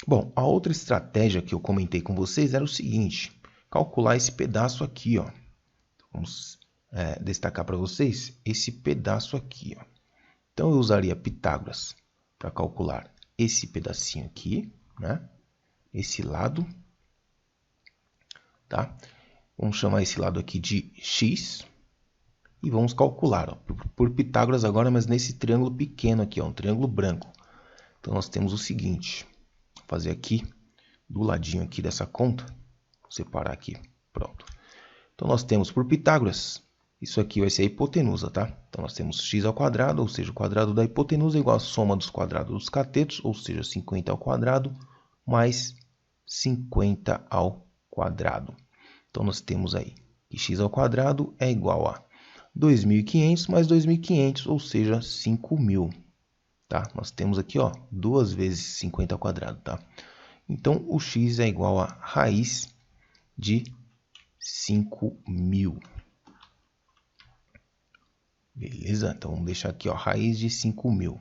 Bom, a outra estratégia que eu comentei com vocês era o seguinte, calcular esse pedaço aqui, ó. Vamos destacar para vocês esse pedaço aqui, ó. Então, eu usaria Pitágoras para calcular esse pedacinho aqui, né? Esse lado, tá? Vamos chamar esse lado aqui de x e vamos calcular, ó, por Pitágoras agora, mas nesse triângulo pequeno aqui, ó, um triângulo branco. Então, nós temos o seguinte, vou fazer aqui do ladinho aqui dessa conta, vou separar aqui, pronto. Então, nós temos por Pitágoras, isso aqui vai ser a hipotenusa, tá? Então, nós temos x ao quadrado, ou seja, o quadrado da hipotenusa é igual à soma dos quadrados dos catetos, ou seja, 50 ao quadrado mais 50 ao quadrado. Então, nós temos aí que x ao quadrado é igual a 2.500 mais 2.500, ou seja, 5.000. Tá? Nós temos aqui, ó, 2 vezes 50 ao quadrado, tá? Então, o x é igual a raiz de 5.000. Beleza? Então, vamos deixar aqui, ó, raiz de 5.000.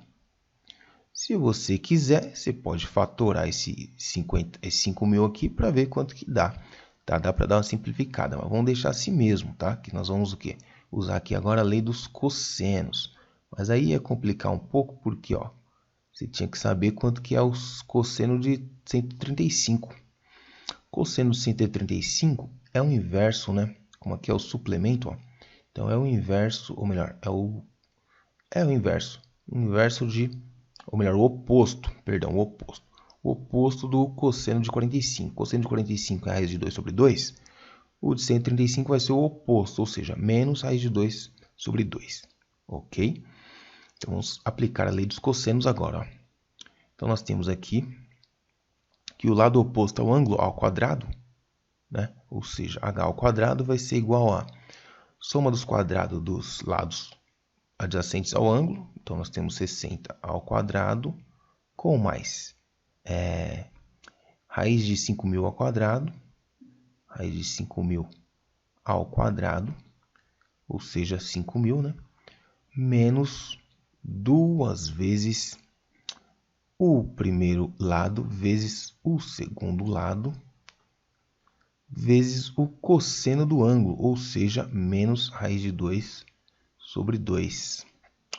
Se você quiser, você pode fatorar esse 5.000 aqui para ver quanto que dá. Tá? Dá para dar uma simplificada, mas vamos deixar assim mesmo, tá? Que nós vamos o quê? Usar aqui agora a lei dos cossenos. Mas aí ia complicar um pouco porque, ó, você tinha que saber quanto que é o cosseno de 135. Cosseno de 135 é o inverso, né? Como aqui é o suplemento, ó. Então, é o inverso, ou melhor, é o inverso. O inverso de, ou melhor, o oposto, perdão, o oposto. O oposto do cosseno de 45. Cosseno de 45 é a raiz de 2 sobre 2. O de 135 vai ser o oposto, ou seja, menos raiz de 2 sobre 2. ok? Então, vamos aplicar a lei dos cossenos agora. Ó. Então, nós temos aqui que o lado oposto ao ângulo ao quadrado, né? Ou seja, h ao quadrado vai ser igual a soma dos quadrados dos lados adjacentes ao ângulo. Então, nós temos 60 ao quadrado com mais raiz de 5.000 ao quadrado, raiz de 5.000 ao quadrado, ou seja, 5.000, né? Menos 2 vezes o primeiro lado vezes o segundo lado vezes o cosseno do ângulo, ou seja, menos raiz de 2 sobre 2.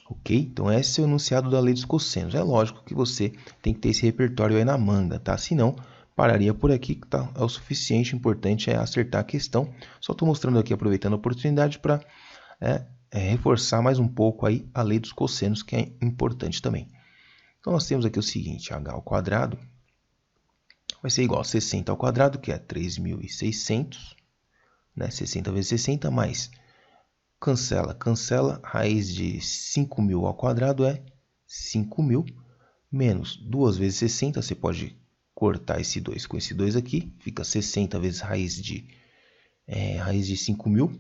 Ok? Então, esse é o enunciado da lei dos cossenos. É lógico que você tem que ter esse repertório aí na manga, tá? Senão, pararia por aqui, que tá, é o suficiente. O importante é acertar a questão. Só estou mostrando aqui, aproveitando a oportunidade para reforçar mais um pouco aí a lei dos cossenos, que é importante também. Então, nós temos aqui o seguinte, h ao quadrado vai ser igual a 60 ao quadrado, que é 3.600, né? 60 vezes 60 mais, cancela, raiz de 5.000 ao quadrado é 5.000, menos 2 vezes 60, você pode cortar esse 2 com esse 2 aqui, fica 60 vezes raiz de 5.000,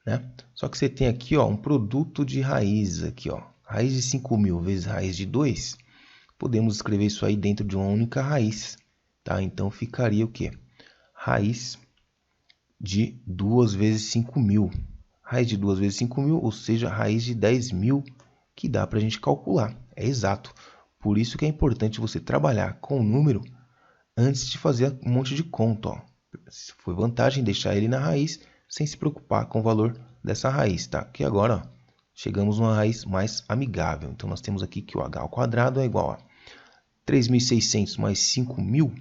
né? Só que você tem aqui, ó, um produto de raízes aqui, ó. Raiz de 5.000 vezes raiz de 2, podemos escrever isso aí dentro de uma única raiz, tá? Então, ficaria o quê? Raiz de 2 vezes 5.000. Raiz de 2 vezes 5.000, ou seja, raiz de 10.000, que dá para a gente calcular. É exato. Por isso que é importante você trabalhar com o número antes de fazer um monte de conta. Ó. Foi vantagem deixar ele na raiz sem se preocupar com o valor dessa raiz, tá? Que agora, ó, chegamos numa raiz mais amigável. Então, nós temos aqui que o h ao quadrado é igual a 3.600 mais 5.000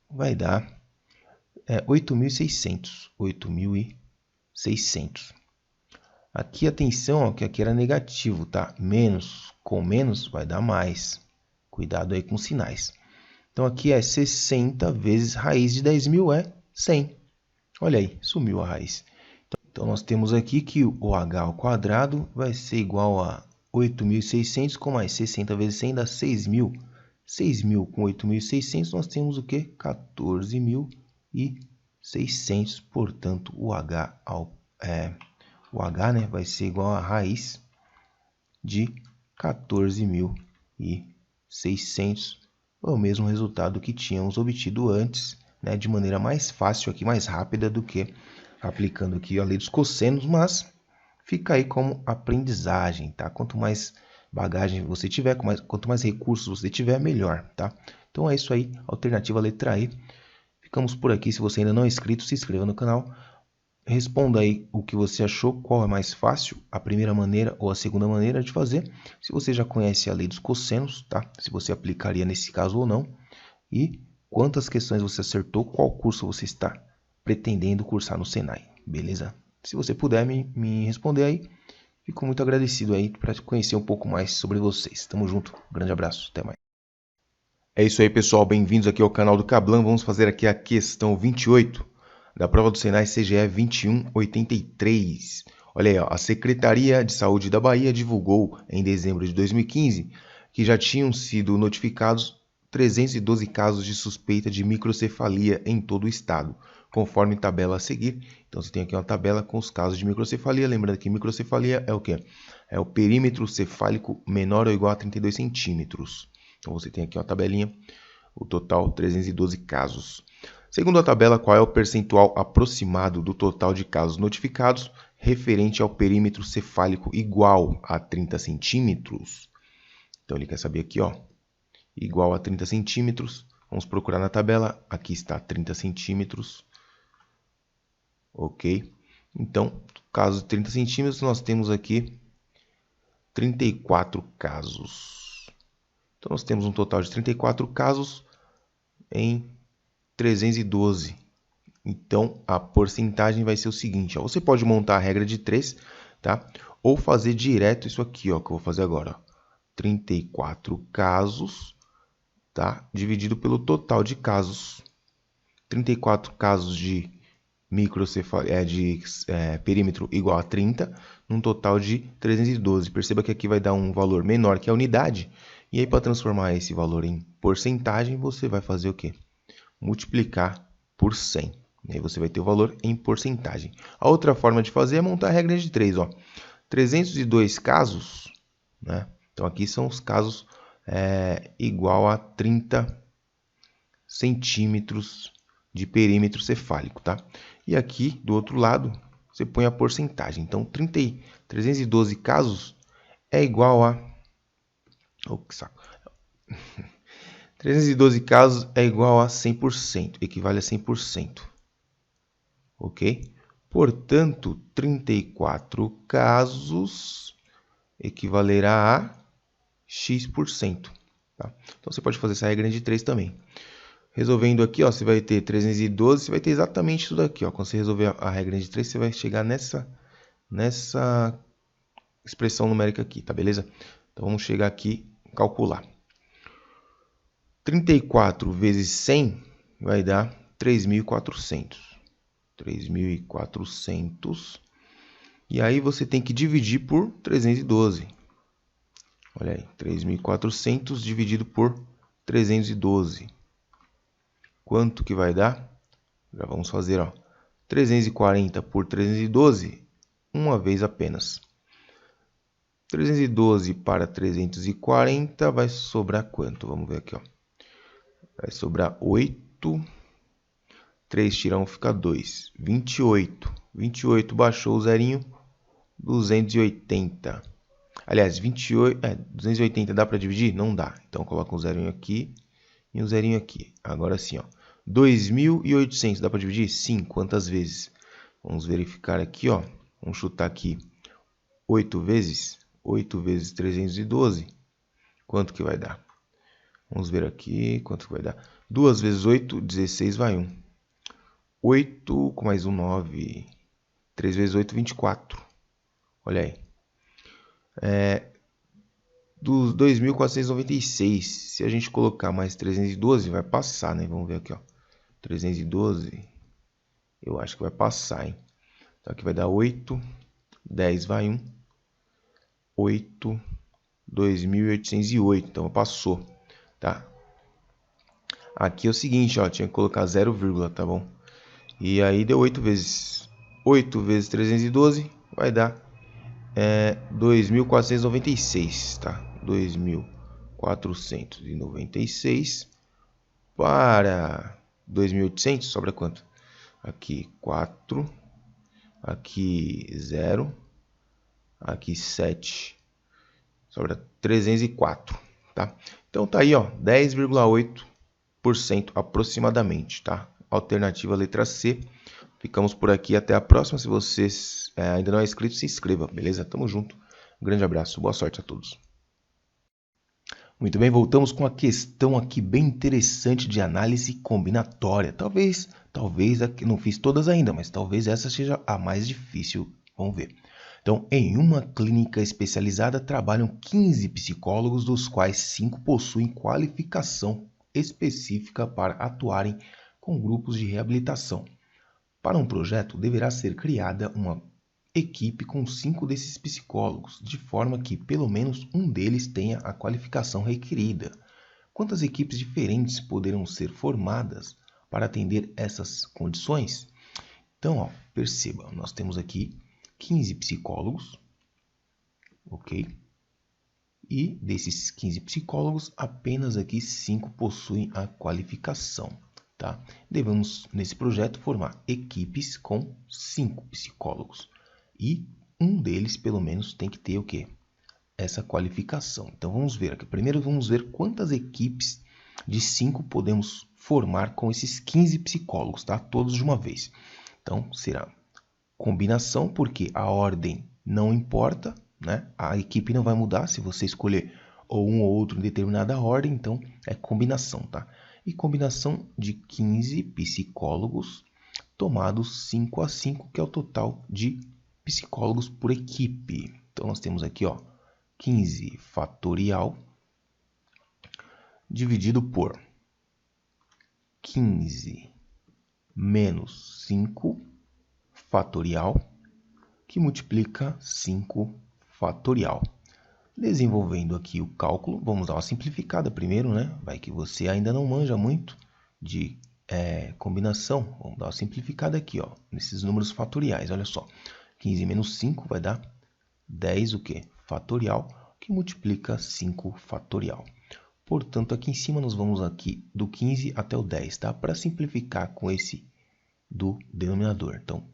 vai dar 8.600. 8.600. Aqui, atenção, ó, que aqui era negativo, tá? Menos com menos vai dar mais. Cuidado aí com os sinais. Então, aqui é 60 vezes raiz de 10.000 é 100. Olha aí, sumiu a raiz. Então, nós temos aqui que o h ao quadrado vai ser igual a 8.600 com mais 60 vezes 100 dá 6.000. 6.000 com 8.600, nós temos o quê? 14.600. Portanto, o h, né, vai ser igual a raiz de 14.600. É o mesmo resultado que tínhamos obtido antes, né, de maneira mais fácil, aqui, mais rápida do que aplicando aqui a lei dos cossenos, mas fica aí como aprendizagem, tá? Quanto mais bagagem você tiver, quanto mais recursos você tiver, melhor, tá? Então é isso aí, alternativa letra E. Ficamos por aqui. Se você ainda não é inscrito, se inscreva no canal. Responda aí o que você achou, qual é mais fácil, a primeira maneira ou a segunda maneira de fazer. Se você já conhece a lei dos cossenos, tá? Se você aplicaria nesse caso ou não. E quantas questões você acertou, qual curso você está pretendendo cursar no Senai, beleza? Se você puder me responder aí, fico muito agradecido aí para conhecer um pouco mais sobre vocês. Tamo junto, grande abraço, até mais. É isso aí, pessoal, bem-vindos aqui ao canal do Cablan. Vamos fazer aqui a questão 28 da prova do Senai CGE 2183. Olha aí, ó, a Secretaria de Saúde da Bahia divulgou em dezembro de 2015 que já tinham sido notificados 312 casos de suspeita de microcefalia em todo o estado, conforme tabela a seguir. Então, você tem aqui uma tabela com os casos de microcefalia. Lembrando que microcefalia é o quê? É o perímetro cefálico menor ou igual a 32 centímetros. Então, você tem aqui uma tabelinha, o total 312 casos. Segundo a tabela, qual é o percentual aproximado do total de casos notificados referente ao perímetro cefálico igual a 30 centímetros? Então, ele quer saber aqui, ó, igual a 30 centímetros. Vamos procurar na tabela. Aqui está 30 centímetros. Ok? Então, caso de 30 centímetros, nós temos aqui 34 casos. Então, nós temos um total de 34 casos em 312. Então, a porcentagem vai ser o seguinte, ó. Você pode montar a regra de 3, tá? Ou fazer direto isso aqui, ó, que eu vou fazer agora, ó. 34 casos, tá? Dividido pelo total de casos. 34 casos de perímetro igual a 30, num total de 312. Perceba que aqui vai dar um valor menor que a unidade, e aí para transformar esse valor em porcentagem, você vai fazer o quê? Multiplicar por 100. E aí você vai ter o valor em porcentagem. A outra forma de fazer é montar a regra de 3. 302 casos, né? Então aqui são os casos igual a 30 centímetros de perímetro cefálico, tá? E aqui, do outro lado, você põe a porcentagem. Então, 312 casos é igual a... Oh, que saco. 312 casos é igual a 100%, equivale a 100%. Ok? Portanto, 34 casos equivalerá a X%. Tá? Então, você pode fazer essa regra de 3 também. Resolvendo aqui, ó, você vai ter 312, você vai ter exatamente isso daqui. Ó. Quando você resolver a regra de 3, você vai chegar nessa expressão numérica aqui, tá beleza? Então, vamos chegar aqui e calcular. 34 vezes 100 vai dar 3.400. 3.400. E aí você tem que dividir por 312. Olha aí, 3.400 dividido por 312. Quanto que vai dar? Já vamos fazer, ó, 340 por 312, uma vez apenas. 312 para 340 vai sobrar quanto? Vamos ver aqui, ó. Vai sobrar 8. 3 tirar 1 fica 2. 28. 28 baixou o zerinho. 280. Aliás, 280 dá para dividir? Não dá. Então, coloca um zerinho aqui e um zerinho aqui. Agora sim, ó. 2.800 dá para dividir? Sim. Quantas vezes? Vamos verificar aqui, ó. Vamos chutar aqui 8 vezes. 8 vezes 312. Quanto que vai dar? Vamos ver aqui quanto que vai dar. 2 vezes 8, 16 vai 1. 8 com mais um, 9. 3 vezes 8, 24. Olha aí. Dos 2.496, se a gente colocar mais 312, vai passar, né? Vamos ver aqui, ó. 312, eu acho que vai passar, hein? Então aqui vai dar 8, 10 vai 1, 8, 2.808, então passou, tá? Aqui é o seguinte, ó, tinha que colocar 0, tá bom? E aí deu 8 vezes 312 vai dar 2.496, tá? 2.496 para 2.800, sobra quanto? Aqui 4, aqui 0, aqui 7, sobra 304, tá? Então tá aí, ó, 10,8% aproximadamente, tá? Alternativa letra C. Ficamos por aqui, até a próxima. Se você ainda não é inscrito, se inscreva, beleza? Tamo junto. Um grande abraço, boa sorte a todos. Muito bem, voltamos com a questão aqui bem interessante de análise combinatória. Talvez, não fiz todas ainda, mas talvez essa seja a mais difícil. Vamos ver. Então, em uma clínica especializada trabalham 15 psicólogos, dos quais 5 possuem qualificação específica para atuarem com grupos de reabilitação. Para um projeto, deverá ser criada uma equipe com 5 desses psicólogos, de forma que pelo menos um deles tenha a qualificação requerida. Quantas equipes diferentes poderão ser formadas para atender essas condições? Então, ó, perceba, nós temos aqui 15 psicólogos, ok? E desses 15 psicólogos, apenas aqui 5 possuem a qualificação. Tá? Devemos, nesse projeto, formar equipes com 5 psicólogos. E um deles, pelo menos, tem que ter o quê? Essa qualificação. Então, vamos ver aqui. Primeiro, vamos ver quantas equipes de 5 podemos formar com esses 15 psicólogos, tá? Todos de uma vez. Então, será combinação, porque a ordem não importa, né? A equipe não vai mudar se você escolher ou um ou outro em determinada ordem, então é combinação, tá? E combinação de 15 psicólogos tomados 5 a 5, que é o total de psicólogos por equipe. Então, nós temos aqui, ó, 15 fatorial dividido por 15 menos 5 fatorial, que multiplica 5 fatorial. Desenvolvendo aqui o cálculo, vamos dar uma simplificada primeiro, né? Vai que você ainda não manja muito de combinação. Vamos dar uma simplificada aqui, ó, nesses números fatoriais. Olha só, 15 menos 5 vai dar 10 o quê? Fatorial, que multiplica 5 fatorial. Portanto, aqui em cima nós vamos aqui do 15 até o 10, tá? Para simplificar com esse do denominador. Então,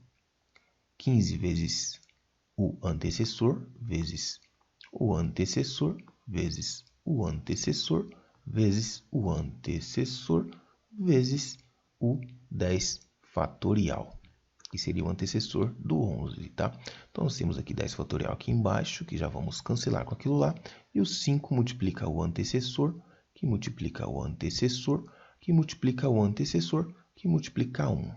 15 vezes o antecessor, vezes o antecessor, vezes o antecessor, vezes o antecessor, vezes o 10 fatorial, que seria o antecessor do 11, tá? Então, nós temos aqui 10 fatorial aqui embaixo, que já vamos cancelar com aquilo lá, e o 5 multiplica o antecessor, que multiplica o antecessor, que multiplica o antecessor, que multiplica 1.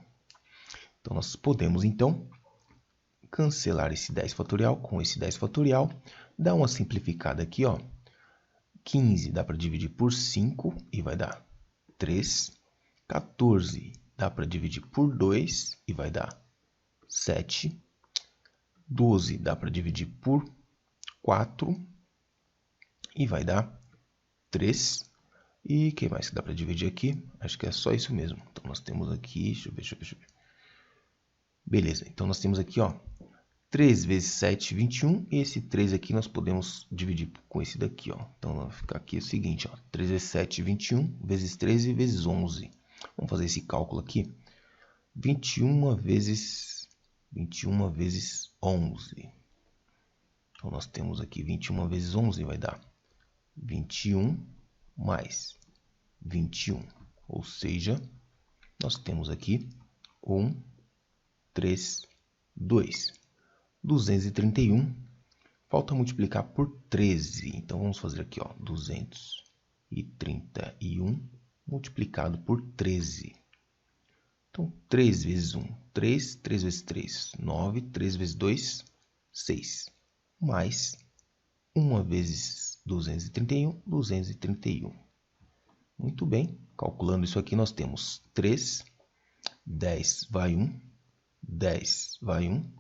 Então, nós podemos, então, cancelar esse 10 fatorial com esse 10 fatorial, dá uma simplificada aqui, ó. 15 dá para dividir por 5 e vai dar 3. 14 dá para dividir por 2 e vai dar 7. 12 dá para dividir por 4 e vai dar 3. E que mais que dá para dividir aqui? Acho que é só isso mesmo. Então, nós temos aqui, deixa eu ver. Beleza, então nós temos aqui, ó, 3 vezes 7, 21, e esse 3 aqui nós podemos dividir com esse daqui, ó. Então, vai ficar aqui o seguinte, ó, 3 vezes 7, 21, vezes 13, vezes 11. Vamos fazer esse cálculo aqui. 21 vezes 11. Então, nós temos aqui 21 vezes 11, vai dar 21 mais 21. Ou seja, nós temos aqui 1, 3, 2. 231, falta multiplicar por 13. Então, vamos fazer aqui, ó, 231 multiplicado por 13. Então, 3 vezes 1, 3. 3 vezes 3, 9. 3 vezes 2, 6. Mais 1 vezes 231, 231. Muito bem. Calculando isso aqui, nós temos 3. 10 vai 1. 10 vai 1.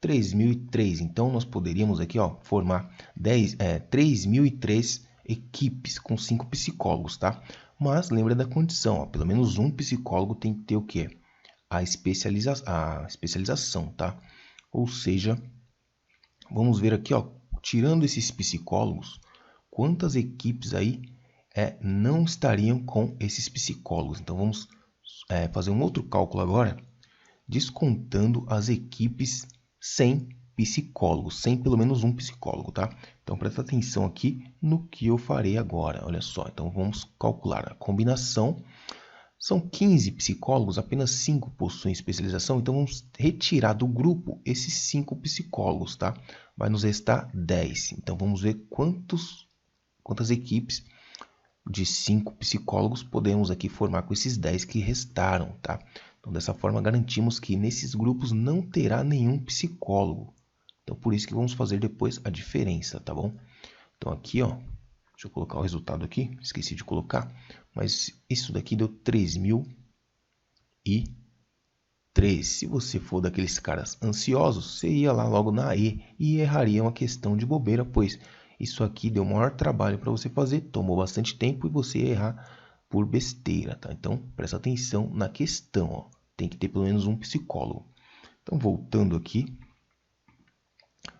3.003. Então, nós poderíamos aqui, ó, formar 3.003 equipes com 5 psicólogos, tá? Mas lembra da condição, ó, pelo menos um psicólogo tem que ter o quê? A especialização, tá? Ou seja, vamos ver aqui, ó, tirando esses psicólogos, quantas equipes aí não estariam com esses psicólogos. Então, vamos fazer um outro cálculo agora, descontando as equipes sem psicólogo, sem pelo menos um psicólogo, tá? Então, presta atenção aqui no que eu farei agora, olha só. Então, vamos calcular a combinação. São 15 psicólogos, apenas 5 possuem especialização, então vamos retirar do grupo esses 5 psicólogos, tá? Vai nos restar 10. Então, vamos ver quantas equipes de 5 psicólogos podemos aqui formar com esses 10 que restaram, tá? Então, dessa forma, garantimos que nesses grupos não terá nenhum psicólogo. Então, por isso que vamos fazer depois a diferença, tá bom? Então, aqui, ó, deixa eu colocar o resultado aqui, esqueci de colocar, mas isso daqui deu 3.003. Se você for daqueles caras ansiosos, você ia lá logo na E e erraria uma questão de bobeira, pois isso aqui deu maior trabalho para você fazer, tomou bastante tempo e você ia errar por besteira, tá? Então, presta atenção na questão, ó. Tem que ter pelo menos um psicólogo. Então, voltando aqui,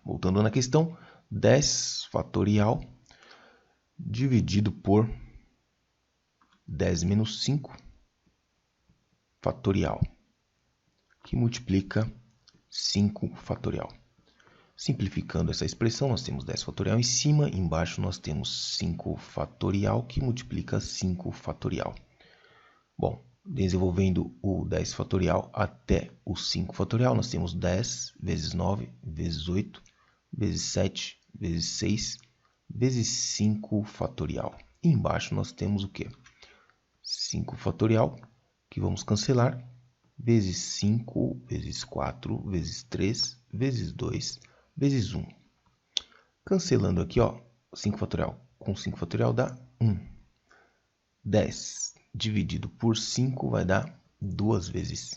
voltando na questão, 10 fatorial dividido por 10 menos 5 fatorial, que multiplica 5 fatorial. Simplificando essa expressão, nós temos 10 fatorial em cima, embaixo nós temos 5 fatorial, que multiplica 5 fatorial. Bom, desenvolvendo o 10 fatorial até o 5 fatorial, nós temos 10 vezes 9, vezes 8, vezes 7, vezes 6, vezes 5 fatorial. E embaixo nós temos o quê? 5 fatorial, que vamos cancelar, vezes 5, vezes 4, vezes 3, vezes 2, vezes 1. Cancelando aqui, ó, 5 fatorial com 5 fatorial dá 1. 10 dividido por 5 vai dar 2 vezes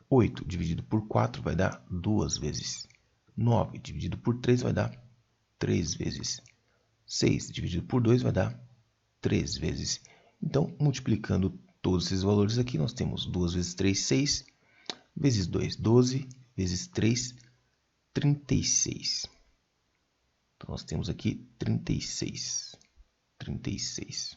8 dividido por 4 vai dar 2 vezes. 9 dividido por 3 vai dar 3 vezes. 6 dividido por 2 vai dar 3 vezes. Então, multiplicando todos esses valores aqui, nós temos 2 vezes 3, 6, vezes 2, 12, vezes 3, 36. Então, nós temos aqui 36. 36.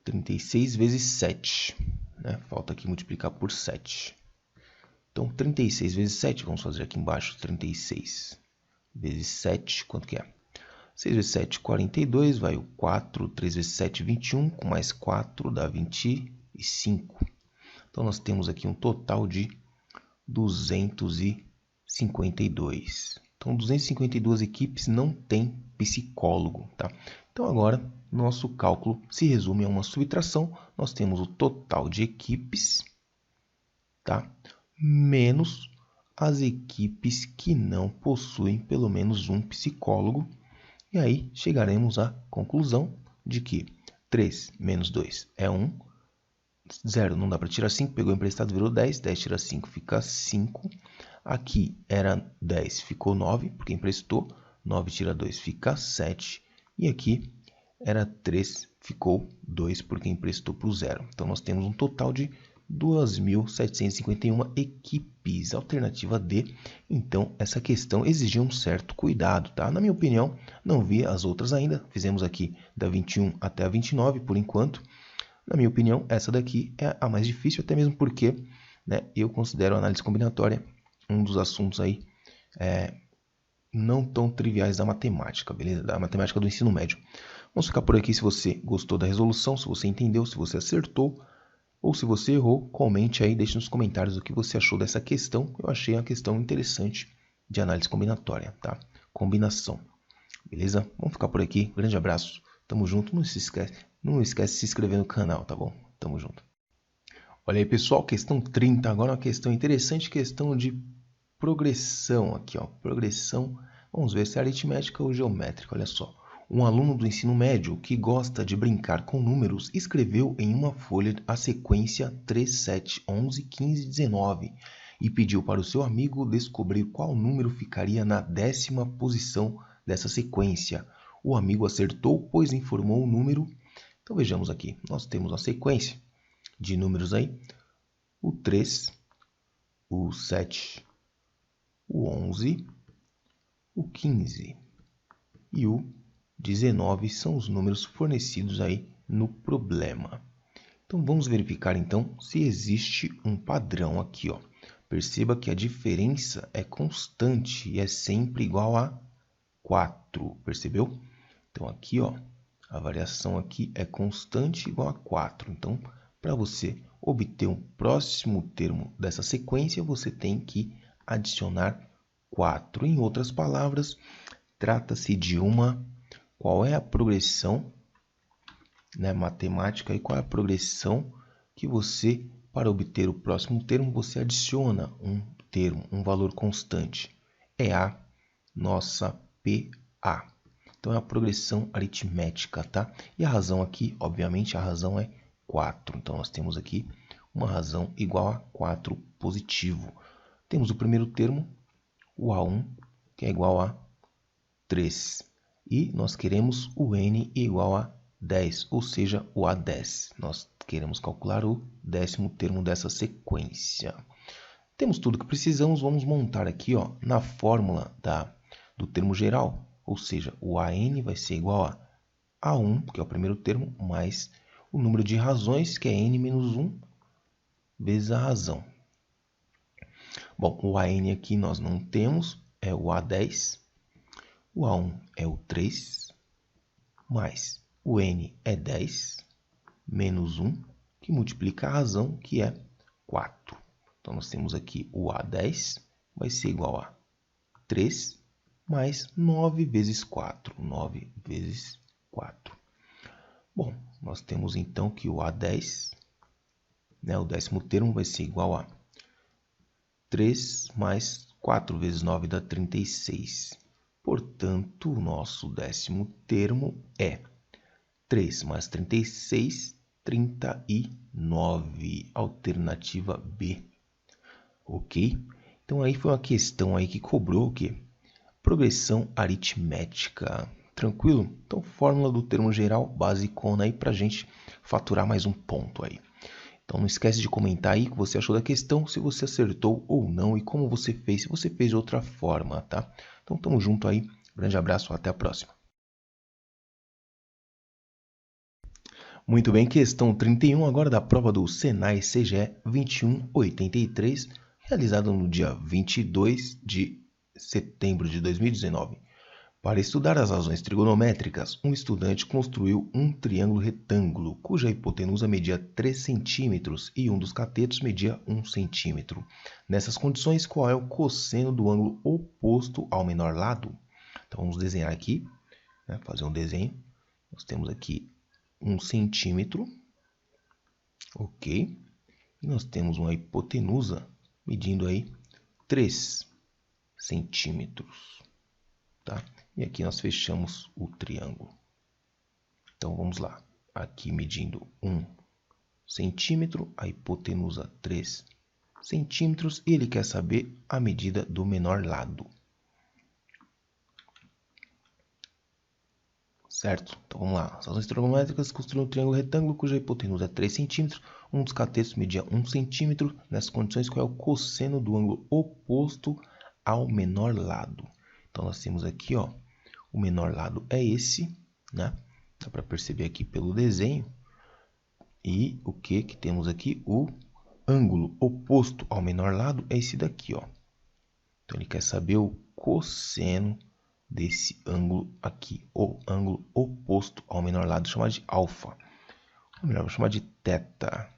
36 vezes 7. Né? Falta aqui multiplicar por 7. Então, 36 vezes 7, vamos fazer aqui embaixo, 36 vezes 7, quanto que é? 6 vezes 7, 42, vai o 4, 3 vezes 7, 21, com mais 4 dá 25. Então, nós temos aqui um total de 252. Então, 252 equipes não tem psicólogo, tá? Então, agora, nosso cálculo se resume a uma subtração. Nós temos o total de equipes, tá? Menos as equipes que não possuem pelo menos um psicólogo. E aí, chegaremos à conclusão de que 3 menos 2 é 1. 0 não dá para tirar 5, pegou emprestado, virou 10. 10 tira 5, fica 5. Aqui era 10, ficou 9, porque emprestou. 9 tira 2, fica 7. E aqui era 3, ficou 2, porque emprestou para o 0. Então, nós temos um total de 2.751 equipes. Alternativa D. Então, essa questão exigiu um certo cuidado, tá? Na minha opinião, não vi as outras ainda. Fizemos aqui da 21 até a 29, por enquanto. Na minha opinião, essa daqui é a mais difícil, até mesmo porque, né, eu considero a análise combinatória um dos assuntos aí não tão triviais da matemática, beleza? Da matemática do ensino médio. Vamos ficar por aqui. Se você gostou da resolução, se você entendeu, se você acertou ou se você errou, comente aí, deixe nos comentários o que você achou dessa questão. Eu achei uma questão interessante de análise combinatória, tá? Combinação, beleza? Vamos ficar por aqui. Grande abraço, tamo junto. Não esquece de se inscrever no canal, tá bom? Tamo junto. Olha aí, pessoal, questão 30. Agora uma questão interessante, questão de progressão aqui, ó. Progressão, vamos ver se é aritmética ou geométrica, olha só. Um aluno do ensino médio que gosta de brincar com números escreveu em uma folha a sequência 3, 7, 11, 15, 19 e pediu para o seu amigo descobrir qual número ficaria na 10ª posição dessa sequência. O amigo acertou, pois informou o número. Então vejamos aqui, nós temos a sequência de números aí, o 3, o 7, o 11, o 15 e o 19 são os números fornecidos aí no problema. Então vamos verificar então se existe um padrão aqui, ó. Perceba que a diferença é constante e é sempre igual a 4, percebeu? Então aqui, ó, a variação aqui é constante igual a 4. Então, para você obter um próximo termo dessa sequência, você tem que adicionar 4. Em outras palavras, trata-se de qual é a progressão, né, matemática, e qual é a progressão que você, para obter o próximo termo, você adiciona um termo, um valor constante. É a nossa PA. Então, é a progressão aritmética, tá? E a razão aqui, obviamente, a razão é 4. Então, nós temos aqui uma razão igual a 4 positivo. Temos o primeiro termo, o A1, que é igual a 3. E nós queremos o N igual a 10, ou seja, o A10. Nós queremos calcular o 10º termo dessa sequência. Temos tudo que precisamos, vamos montar aqui, ó, na fórmula do termo geral. Ou seja, o AN vai ser igual a A1, que é o primeiro termo, mais o número de razões, que é N menos 1, vezes a razão. Bom, o AN aqui nós não temos, é o A10. O A1 é o 3, mais o N é 10, menos 1, que multiplica a razão, que é 4. Então, nós temos aqui o A10 vai ser igual a 3, mais 9 vezes 4. 9 vezes 4. Bom, nós temos então que o A10, né, o 10º termo, vai ser igual a 3 mais 4 vezes 9 dá 36. Portanto, o nosso 10º termo é 3 mais 36 39, alternativa B. Ok? Então aí foi uma questão aí que cobrou o quê? Progressão aritmética. Tranquilo? Então fórmula do termo geral basicona aí pra gente faturar mais um ponto aí. Então não esquece de comentar aí o que você achou da questão, se você acertou ou não e como você fez, se você fez de outra forma, tá? Então tamo junto aí, grande abraço, até a próxima. Muito bem, questão 31 agora da prova do Senai CGE 2183, realizada no dia 22 de setembro de 2019. Para estudar as razões trigonométricas, um estudante construiu um triângulo retângulo, cuja hipotenusa media 3 centímetros e um dos catetos media 1 centímetro. Nessas condições, qual é o cosseno do ângulo oposto ao menor lado? Então, vamos desenhar aqui, né, fazer um desenho. Nós temos aqui 1 centímetro, ok? E nós temos uma hipotenusa medindo aí 3 centímetros, tá? E aqui nós fechamos o triângulo. Então vamos lá. Aqui medindo 1 centímetro, a hipotenusa 3 centímetros e ele quer saber a medida do menor lado. Certo? Então vamos lá. As razões trigonométricas construíram um triângulo retângulo cuja hipotenusa é 3 centímetros, um dos catetos media 1 centímetro. Nessas condições, qual é o cosseno do ângulo oposto ao menor lado? Então nós temos aqui, ó, o menor lado é esse, né? Dá para perceber aqui pelo desenho. E o que temos aqui? O ângulo oposto ao menor lado é esse daqui, ó. Então ele quer saber o cosseno desse ângulo aqui, o ângulo oposto ao menor lado, chamado de alfa. Ou melhor, vou chamar de θ.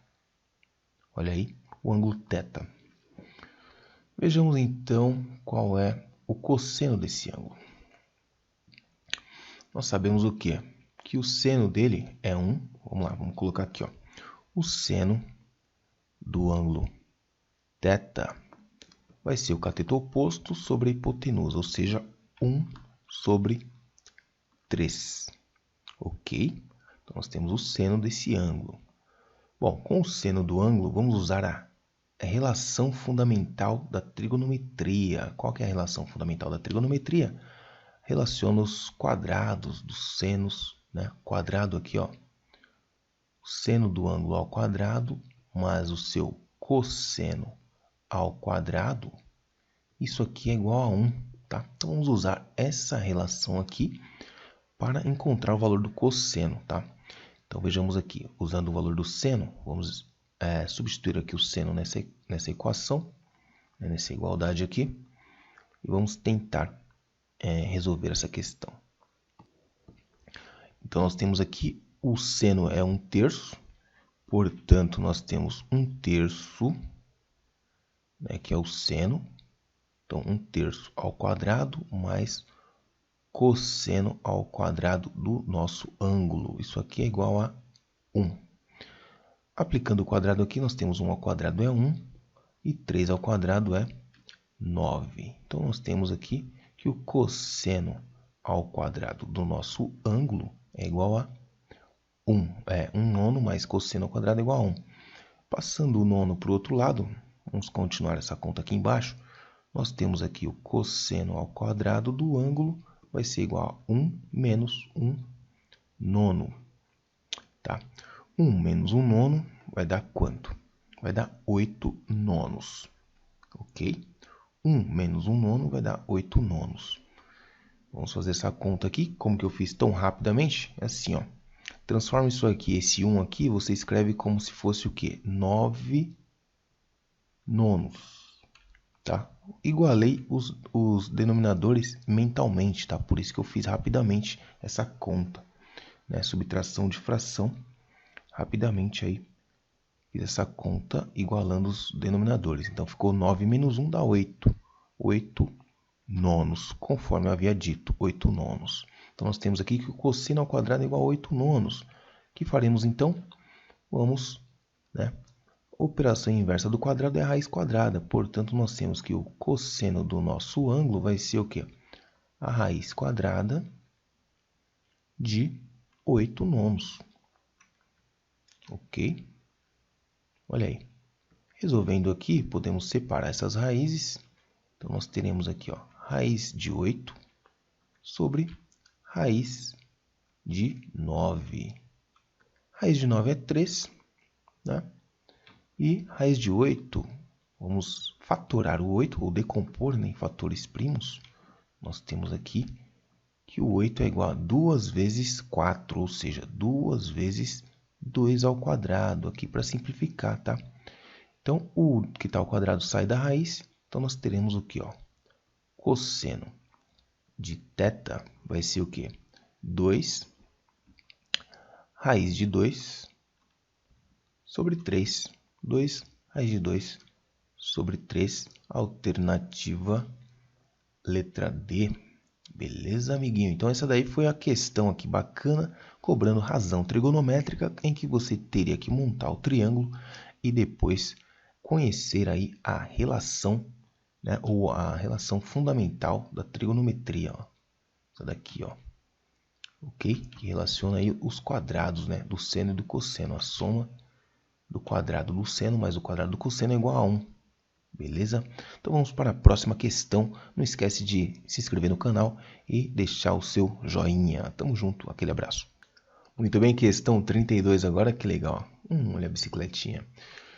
Olha aí, o ângulo θ. Vejamos então qual é o cosseno desse ângulo. Nós sabemos o quê? Que o seno dele é 1. Vamos lá, vamos colocar aqui, ó. O seno do ângulo θ vai ser o cateto oposto sobre a hipotenusa, ou seja, 1 sobre 3. Ok? Então, nós temos o seno desse ângulo. Bom, com o seno do ângulo, vamos usar a relação fundamental da trigonometria. Qual que é a relação fundamental da trigonometria? Relaciona os quadrados dos senos, né? Quadrado aqui, ó. O seno do ângulo ao quadrado, mais o seu cosseno ao quadrado. Isso aqui é igual a 1, tá? Então, vamos usar essa relação aqui para encontrar o valor do cosseno, tá? Então, vejamos aqui, usando o valor do seno, vamos substituir aqui o seno nessa equação, né, nessa igualdade aqui, e vamos tentar resolver essa questão. Então, nós temos aqui, o seno é 1/3, portanto, nós temos 1/3, né, que é o seno. Então, 1/3 ao quadrado mais cosseno ao quadrado do nosso ângulo. Isso aqui é igual a 1. Aplicando o quadrado aqui, nós temos 1 ao quadrado é 1 e 3 ao quadrado é 9. Então, nós temos aqui que o cosseno ao quadrado do nosso ângulo é igual a 1. 1 nono mais cosseno ao quadrado é igual a 1. Passando o nono para o outro lado, vamos continuar essa conta aqui embaixo. Nós temos aqui o cosseno ao quadrado do ângulo vai ser igual a 1 menos 1 nono. Tá? 1 menos 1 nono vai dar quanto? Vai dar 8 nonos. Ok? 1 menos 1 nono vai dar 8 nonos. Vamos fazer essa conta aqui. Como que eu fiz tão rapidamente? É assim, ó. Transforma isso aqui, esse 1 aqui, você escreve como se fosse o quê? 9 nonos. Tá? Igualei os denominadores mentalmente, tá? Por isso que eu fiz rapidamente essa conta, né? Subtração de fração. Rapidamente aí fiz essa conta igualando os denominadores. Então ficou 9 menos 1 dá 8. 8 nonos, conforme eu havia dito, 8 nonos. Então nós temos aqui que o cosseno ao quadrado é igual a 8 nonos. O que faremos então? Vamos, né? Operação inversa do quadrado é a raiz quadrada, portanto, nós temos que o cosseno do nosso ângulo vai ser o quê? A raiz quadrada de 8 nonos. Ok? Olha aí. Resolvendo aqui, podemos separar essas raízes. Então, nós teremos aqui, ó, raiz de 8 sobre raiz de 9. Raiz de 9 é 3, né? E raiz de 8, vamos fatorar o 8, ou decompor, né, em fatores primos. Nós temos aqui que o 8 é igual a 2 vezes 4, ou seja, 2 vezes 2 ao quadrado, aqui para simplificar, tá? Então, o que está ao quadrado sai da raiz, então nós teremos o que, ó? Cosseno de θ vai ser o quê? 2 raiz de 2 sobre 3. 2 raiz de 2 sobre 3, alternativa letra D. Beleza, amiguinho? Então essa daí foi a questão aqui bacana, cobrando razão trigonométrica, em que você teria que montar o triângulo e depois conhecer aí a relação, né, ou a relação fundamental da trigonometria, ó. Essa daqui, ó. Ok? Que relaciona aí os quadrados, né, do seno e do cosseno. A soma do quadrado do seno mais o quadrado do cosseno é igual a 1. Beleza? Então vamos para a próxima questão. Não esquece de se inscrever no canal e deixar o seu joinha. Tamo junto, aquele abraço. Muito bem, questão 32 agora, que legal. Olha a bicicletinha.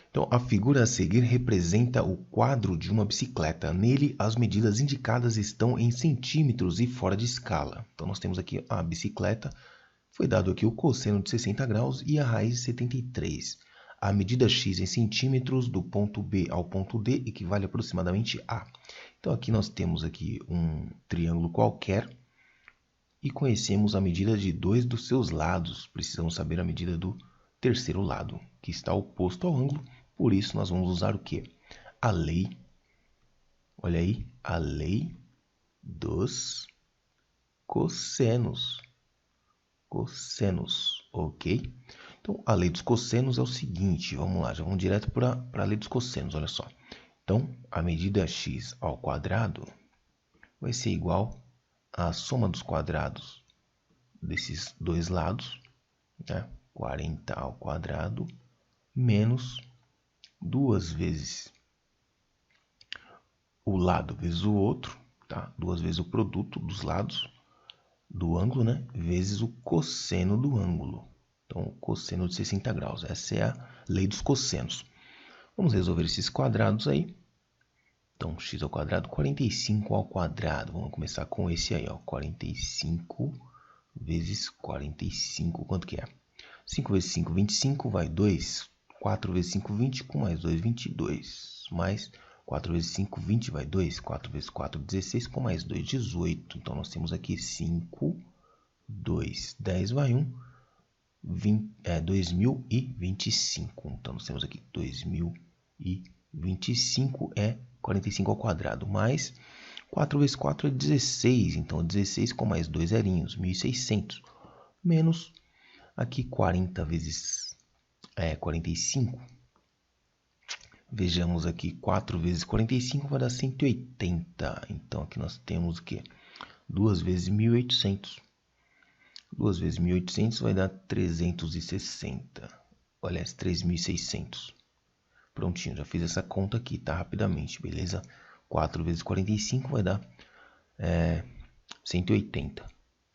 Então, a figura a seguir representa o quadro de uma bicicleta. Nele, as medidas indicadas estão em centímetros e fora de escala. Então, nós temos aqui a bicicleta. Foi dado aqui o cosseno de 60 graus e a raiz de 73. A medida x em centímetros do ponto B ao ponto D equivale aproximadamente a. Então, aqui nós temos aqui um triângulo qualquer e conhecemos a medida de 2 dos seus lados. Precisamos saber a medida do terceiro lado, que está oposto ao ângulo. Por isso, nós vamos usar o quê? A lei, olha aí, a lei dos cossenos. Cossenos, ok? Então, a lei dos cossenos é o seguinte, vamos lá, já vamos direto para a lei dos cossenos, olha só. Então, a medida x ao quadrado vai ser igual à soma dos quadrados desses dois lados, né? 40 ao quadrado, menos 2 vezes o lado vezes o outro, tá? 2 vezes o produto dos lados do ângulo, né? Vezes o cosseno do ângulo. Então, o cosseno de 60 graus. Essa é a lei dos cossenos. Vamos resolver esses quadrados aí. Então, x ao quadrado, 45 ao quadrado. Vamos começar com esse aí, ó. 45 vezes 45. Quanto que é? 5 vezes 5, 25. Vai 2. 4 vezes 5, 20. Com mais 2, 22. Mais 4 vezes 5, 20. Vai 2. 4 vezes 4, 16. Com mais 2, 18. Então, nós temos aqui 5, 2, 10 vai 1. 2025. Então, nós temos aqui 2025 é 45 ao quadrado, mais 4 vezes 4 é 16. Então, 16 com mais 2 zerinhos, 1.600. Menos aqui 40 vezes 45. Vejamos aqui, 4 vezes 45 vai dar 180. Então, aqui nós temos o quê? 2 vezes 1.800. 2 vezes 1.800 vai dar 360. Olha, 3.600. Prontinho, já fiz essa conta aqui, tá? Rapidamente, beleza? 4 vezes 45 vai dar 180.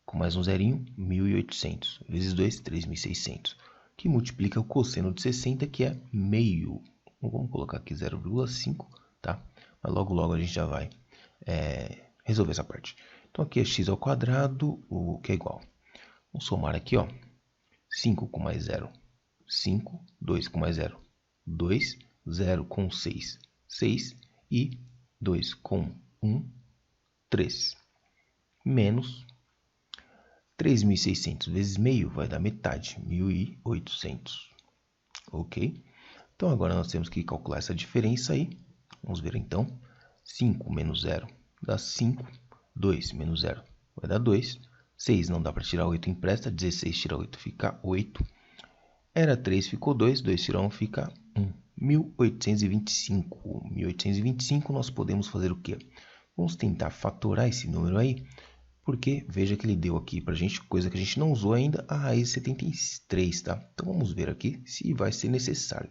Com mais um zerinho, 1.800. Vezes 2, 3.600. Que multiplica o cosseno de 60, que é meio. Vamos colocar aqui 0,5, tá? Mas logo, logo a gente já vai resolver essa parte. Então, aqui é x ao quadrado, o que é igual. Vamos somar aqui, ó. 5 com mais 0, 5. 2 com mais 0, 2. 0 com 6, 6. E 2 com 1, 3. Menos 3.600 vezes meio vai dar metade, 1.800. Ok? Então, agora nós temos que calcular essa diferença aí. Vamos ver, então. 5 menos 0 dá 5. 2 menos 0 vai dar 2. 6 não dá para tirar 8, empresta. 16 tira 8 fica 8. Era 3, ficou 2. 2 tira 1 fica 1. 1825. 1825 nós podemos fazer o quê? Vamos tentar fatorar esse número aí Porque veja que ele deu aqui pra gente, coisa que a gente não usou ainda, a raiz 73, tá? Então vamos ver aqui se vai ser necessário.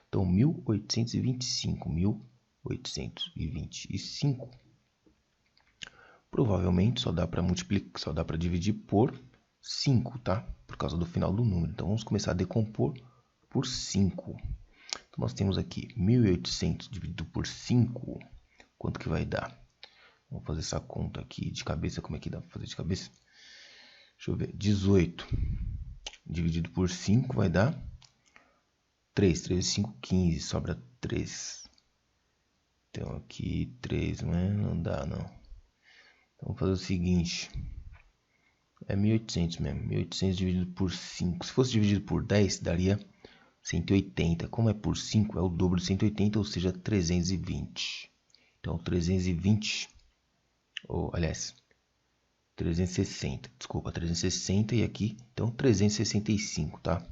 Então 1825 provavelmente só dá para multiplicar, só dá para dividir por 5, tá? Por causa do final do número. Então vamos começar a decompor por 5. Então nós temos aqui 1800 dividido por 5, quanto que vai dar? Vamos fazer essa conta aqui de cabeça, como é que dá para fazer de cabeça? Deixa eu ver, 18 dividido por 5 vai dar 3, 3 vezes 5, 15, sobra 3. Então aqui 3, mas não dá não. Então vamos fazer o seguinte, é 1800 mesmo, 1800 dividido por 5. Se fosse dividido por 10, daria 180. Como é por 5, é o dobro de 180, ou seja, 320. Então 320, ou aliás, 360, desculpa, 360 e aqui, então 365, tá?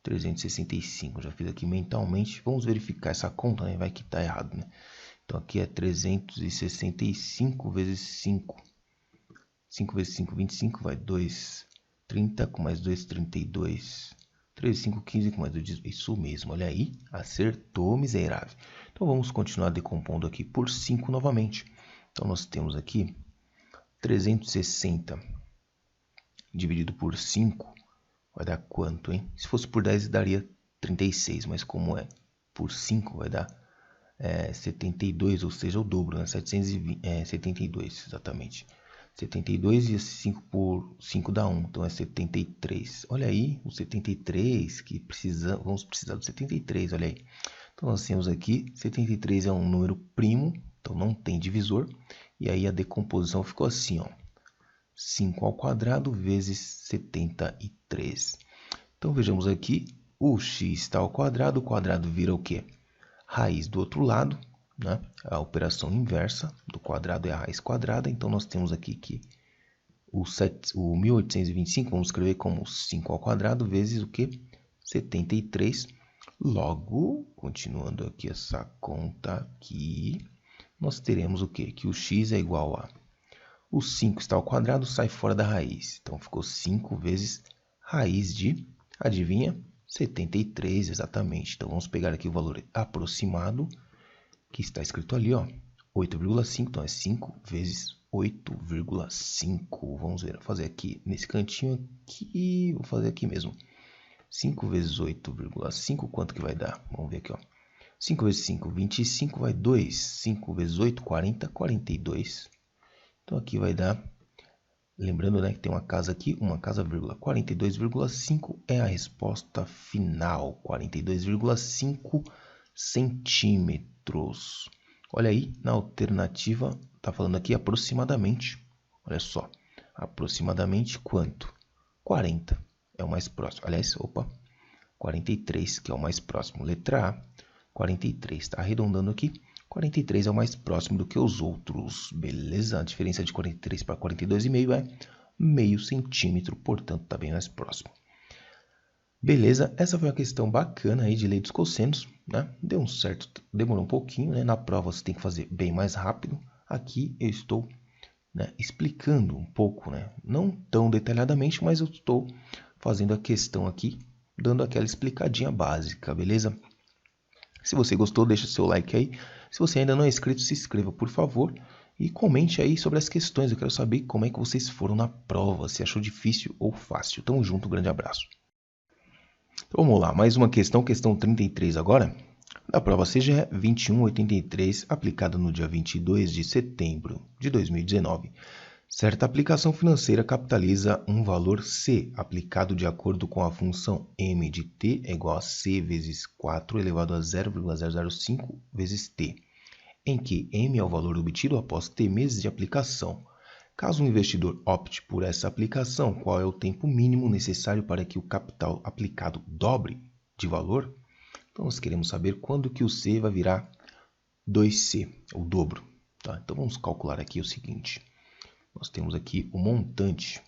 365, já fiz aqui mentalmente. Vamos verificar essa conta, né? Vai que tá errado, né? Então aqui é 365 vezes 5. 5 vezes 5, 25, vai 2, 30, com mais 2, 32. 3, 5, 15, com mais 2, isso mesmo, olha aí, acertou, miserável. Então vamos continuar decompondo aqui por 5 novamente. Então nós temos aqui 360 dividido por 5, vai dar quanto, hein? Se fosse por 10, daria 36, mas como é por 5, vai dar 72, ou seja, o dobro, né? 72, exatamente. 72 e 5 por 5 dá 1, então é 73. Olha aí, o 73, que vamos precisar do 73, olha aí. Então nós temos aqui, 73 é um número primo, então não tem divisor. E aí a decomposição ficou assim, ó. 5 ao quadrado vezes 73. Então vejamos aqui, o x está ao quadrado, o quadrado vira o quê? Raiz do outro lado, né? A operação inversa do quadrado é a raiz quadrada. Então nós temos aqui que o 1825, vamos escrever como 5 ao quadrado vezes o quê? 73. Logo, continuando aqui essa conta aqui, nós teremos o quê? Que o x é igual a... O 5 está ao quadrado, sai fora da raiz. Então ficou 5 vezes raiz de, adivinha? 73, exatamente. Então vamos pegar aqui o valor aproximado, que está escrito ali, ó, 8,5. Então é 5 vezes 8,5. Vamos ver, fazer aqui nesse cantinho aqui, vou fazer aqui mesmo. 5 vezes 8,5, quanto que vai dar? Vamos ver aqui, ó. 5 vezes 5, 25, vai 2. 5 vezes 8, 40, 42. Então aqui vai dar, lembrando, né, que tem uma casa aqui, uma casa, vírgula, 42,5 é a resposta final, 42,5 centímetros. Olha aí, na alternativa, tá falando aqui aproximadamente, olha só, aproximadamente quanto? 40 é o mais próximo, aliás, 43, que é o mais próximo, letra A, 43, tá arredondando aqui. 43 é o mais próximo do que os outros, beleza? A diferença de 43 para 42,5 é meio centímetro, portanto, está bem mais próximo. Beleza, essa foi uma questão bacana aí de lei dos cossenos, né? Deu um certo, demorou um pouquinho, né? Na prova você tem que fazer bem mais rápido. Aqui eu estou, né, explicando um pouco, né? Não tão detalhadamente, mas eu estou fazendo a questão aqui, dando aquela explicadinha básica, beleza? Se você gostou, deixa seu like aí. Se você ainda não é inscrito, se inscreva, por favor. E comente aí sobre as questões. Eu quero saber como é que vocês foram na prova. Se achou difícil ou fácil. Tamo junto, um grande abraço. Então, vamos lá, mais uma questão, questão 33 agora. Da prova CGE 2183, aplicada no dia 22 de setembro de 2019. Certa aplicação financeira capitaliza um valor C, aplicado de acordo com a função m de t é igual a C vezes 4 elevado a 0,005 vezes t, em que m é o valor obtido após t meses de aplicação. Caso o investidor opte por essa aplicação, qual é o tempo mínimo necessário para que o capital aplicado dobre de valor? Então, nós queremos saber quando que o C vai virar 2C, o dobro. Tá? Então, vamos calcular aqui o seguinte. Nós temos aqui o montante.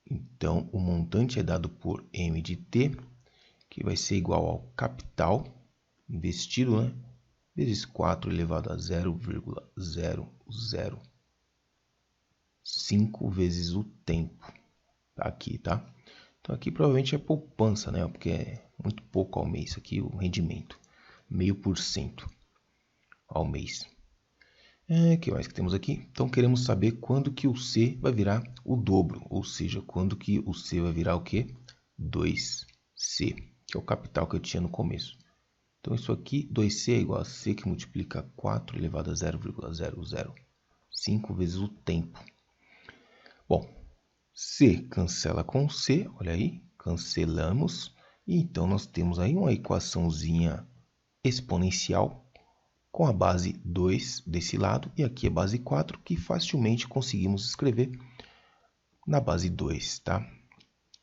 Então, o montante é dado por M de T, que vai ser igual ao capital investido, né? Vezes 4 elevado a 0,005. 5 vezes o tempo. Tá aqui, tá? Então aqui provavelmente é poupança, né? Porque é muito pouco ao mês aqui o rendimento. 0,5% ao mês. O que mais que temos aqui? Então queremos saber quando que o C vai virar o dobro. Ou seja, quando que o C vai virar o quê? 2C, que é o capital que eu tinha no começo. Então isso aqui, 2C é igual a C que multiplica 4 elevado a 0,005 vezes o tempo. Bom, C cancela com C, olha aí, cancelamos. E então nós temos aí uma equaçãozinha exponencial com a base 2 desse lado e aqui a base 4, que facilmente conseguimos escrever na base 2, tá?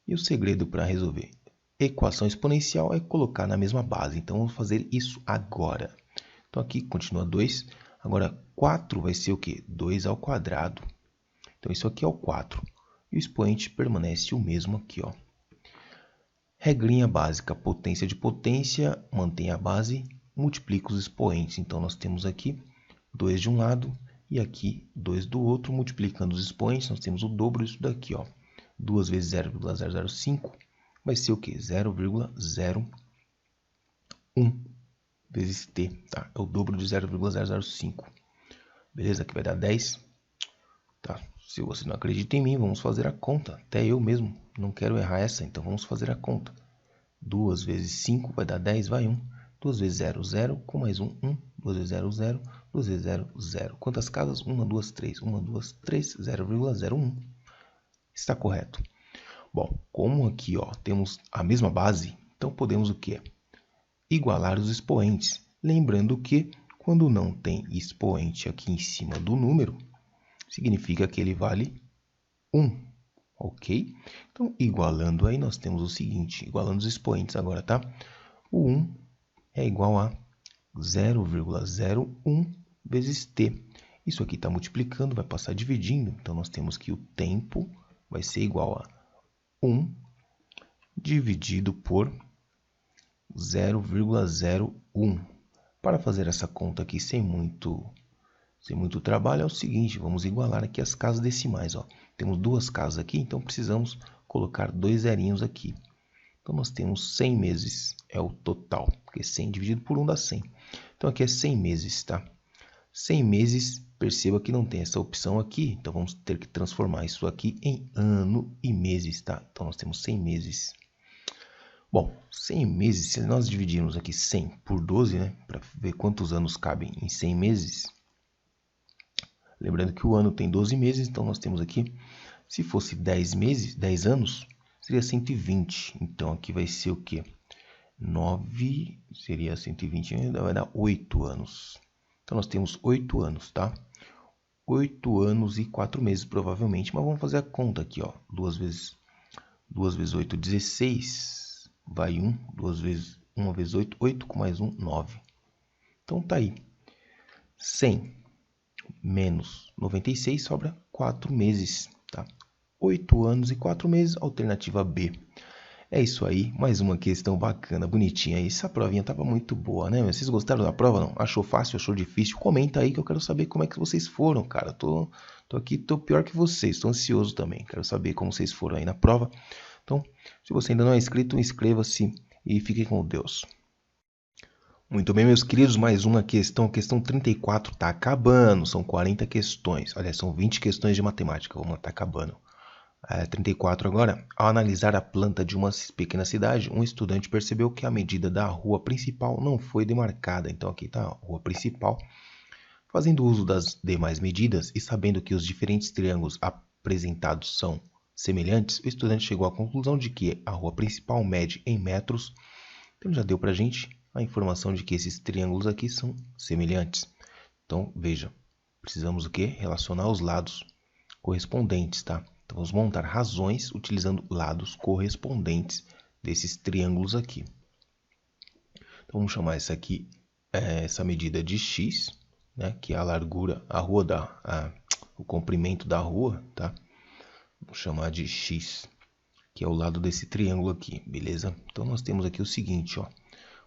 E o segredo para resolver equação exponencial é colocar na mesma base. Então vamos fazer isso agora. Então aqui continua 2, agora 4 vai ser o quê? 2 ao quadrado. Então isso aqui é o 4. E o expoente permanece o mesmo aqui, ó. Regrinha básica, potência de potência, mantém a base, multiplica os expoentes. Então nós temos aqui 2 de um lado e aqui 2 do outro. Multiplicando os expoentes, nós temos o dobro disso daqui, ó. 2 vezes 0,005 vai ser o quê? 0,01 vezes t, tá? É o dobro de 0,005. Beleza? Aqui vai dar 10. Tá? Se você não acredita em mim, vamos fazer a conta. Até eu mesmo não quero errar essa, então vamos fazer a conta. 2 vezes 5 vai dar 10, vai 1. 2 vezes 0, 0, com mais 1, 1. 2 vezes 0, 0. 2 vezes 0, 0. Quantas casas? 1, 2, 3. 1, 2, 3, 0,01. Está correto. Bom, como aqui ó, temos a mesma base, então podemos o quê? Igualar os expoentes. Lembrando que quando não tem expoente aqui em cima do número, significa que ele vale 1, ok? Então, igualando aí, nós temos o seguinte, igualando os expoentes agora, tá? O 1 é igual a 0,01 vezes t. Isso aqui está multiplicando, vai passar dividindo, então nós temos que o tempo vai ser igual a 1 dividido por 0,01. Para fazer essa conta aqui sem muito trabalho é o seguinte, vamos igualar aqui as casas decimais, ó. Temos duas casas aqui, então precisamos colocar 2 zerinhos aqui. Então nós temos 100 meses, é o total, porque 100 dividido por 1 dá 100. Então aqui é 100 meses, tá? 100 meses, perceba que não tem essa opção aqui, então vamos ter que transformar isso aqui em ano e meses, tá? Então nós temos 100 meses. Bom, 100 meses, se nós dividirmos aqui 100 por 12, né, para ver quantos anos cabem em 100 meses, lembrando que o ano tem 12 meses, então nós temos aqui, se fosse 10 meses, 10 anos, seria 120. Então aqui vai ser o quê? 9 seria 120, ainda vai dar 8 anos. Então nós temos 8 anos, tá? 8 anos e 4 meses provavelmente, mas vamos fazer a conta aqui, ó. 2 vezes 8, 16. Vai 1, 2 vezes 1 vezes 8, 8 com mais 1, 9. Então tá aí. 100 menos 96 sobra 4 meses, tá? 8 anos e 4 meses, alternativa B. É isso aí, mais uma questão bacana, bonitinha. Essa provinha tava muito boa, né? Vocês gostaram da prova, não? Achou fácil, achou difícil? Comenta aí que eu quero saber como é que vocês foram, cara. Tô aqui, tô pior que vocês, tô ansioso também. Quero saber como vocês foram aí na prova. Então, se você ainda não é inscrito, inscreva-se e fique com Deus. Muito bem, meus queridos, mais uma questão. A questão 34 está acabando. São 40 questões. Olha, são 20 questões de matemática. Vamos lá, tá acabando. 34 agora. Ao analisar a planta de uma pequena cidade, um estudante percebeu que a medida da rua principal não foi demarcada. Então, aqui está a rua principal. Fazendo uso das demais medidas e sabendo que os diferentes triângulos apresentados são semelhantes, o estudante chegou à conclusão de que a rua principal mede em metros. Então já deu para a gente a informação de que esses triângulos aqui são semelhantes. Então veja, precisamos o quê? Relacionar os lados correspondentes, tá? Então vamos montar razões utilizando lados correspondentes desses triângulos aqui. Então vamos chamar essa aqui, essa medida de x, né? Que é a largura, o comprimento da rua, tá? Vamos chamar de x, que é o lado desse triângulo aqui, beleza? Então nós temos aqui o seguinte, ó.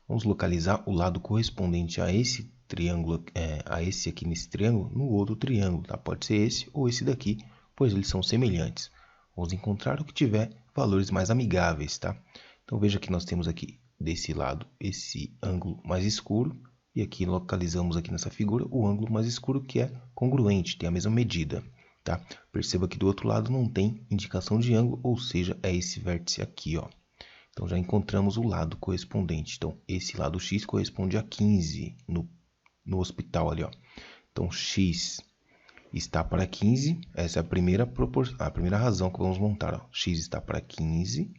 Vamos localizar o lado correspondente a esse triângulo, a esse aqui nesse triângulo, no outro triângulo, tá? Pode ser esse ou esse daqui, pois eles são semelhantes. Vamos encontrar o que tiver valores mais amigáveis, tá? Então veja que nós temos aqui desse lado esse ângulo mais escuro e aqui localizamos aqui nessa figura o ângulo mais escuro que é congruente, tem a mesma medida, tá? Perceba que do outro lado não tem indicação de ângulo, ou seja, é esse vértice aqui, ó. Então já encontramos o lado correspondente. Então esse lado X corresponde a 15 no hospital ali, ó. Então x está para 15, essa é a primeira razão que vamos montar, ó. X está para 15,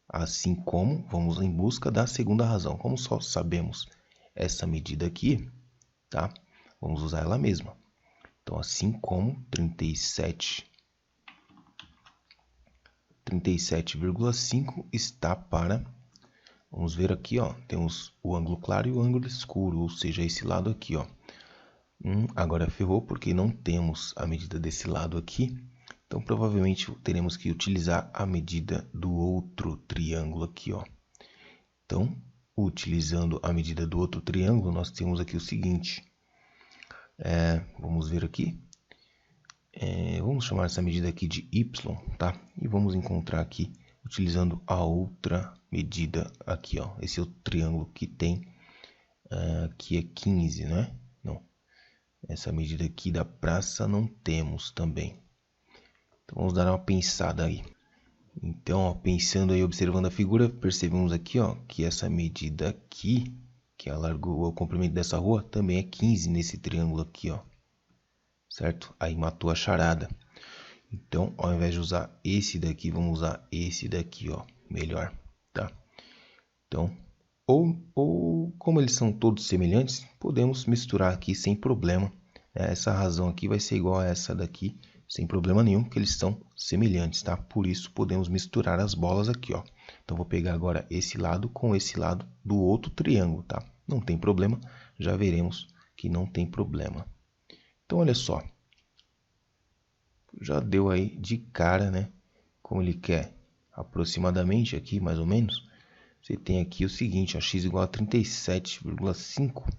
assim como vamos em busca da segunda razão. Como só sabemos essa medida aqui, tá? Vamos usar ela mesma. Então, assim como 37,5 está para... Vamos ver aqui, ó, temos o ângulo claro e o ângulo escuro, ou seja, esse lado aqui, ó. Agora ferrou porque não temos a medida desse lado aqui. Então, provavelmente teremos que utilizar a medida do outro triângulo aqui, ó. Então, utilizando a medida do outro triângulo, nós temos aqui o seguinte. Vamos ver aqui. Vamos chamar essa medida aqui de y, tá? E vamos encontrar aqui, utilizando a outra medida aqui, ó. Esse é o triângulo que tem, aqui é 15, né? Não. Essa medida aqui da praça não temos também. Então, vamos dar uma pensada aí. Então, ó, pensando aí, observando a figura, percebemos aqui, ó, que essa medida aqui, que é o comprimento dessa rua, também é 15 nesse triângulo aqui, ó. Certo? Aí matou a charada. Então, ao invés de usar esse daqui, vamos usar esse daqui, ó, melhor, tá? Então, ou como eles são todos semelhantes, podemos misturar aqui sem problema. Essa razão aqui vai ser igual a essa daqui, sem problema nenhum, que eles são semelhantes, tá? Por isso, podemos misturar as bolas aqui, ó. Então, vou pegar agora esse lado com esse lado do outro triângulo, tá? Não tem problema, já veremos que não tem problema. Então, olha só. Já deu aí de cara, né? Como ele quer aproximadamente aqui, mais ou menos. Você tem aqui o seguinte, ó, x igual a 37,5.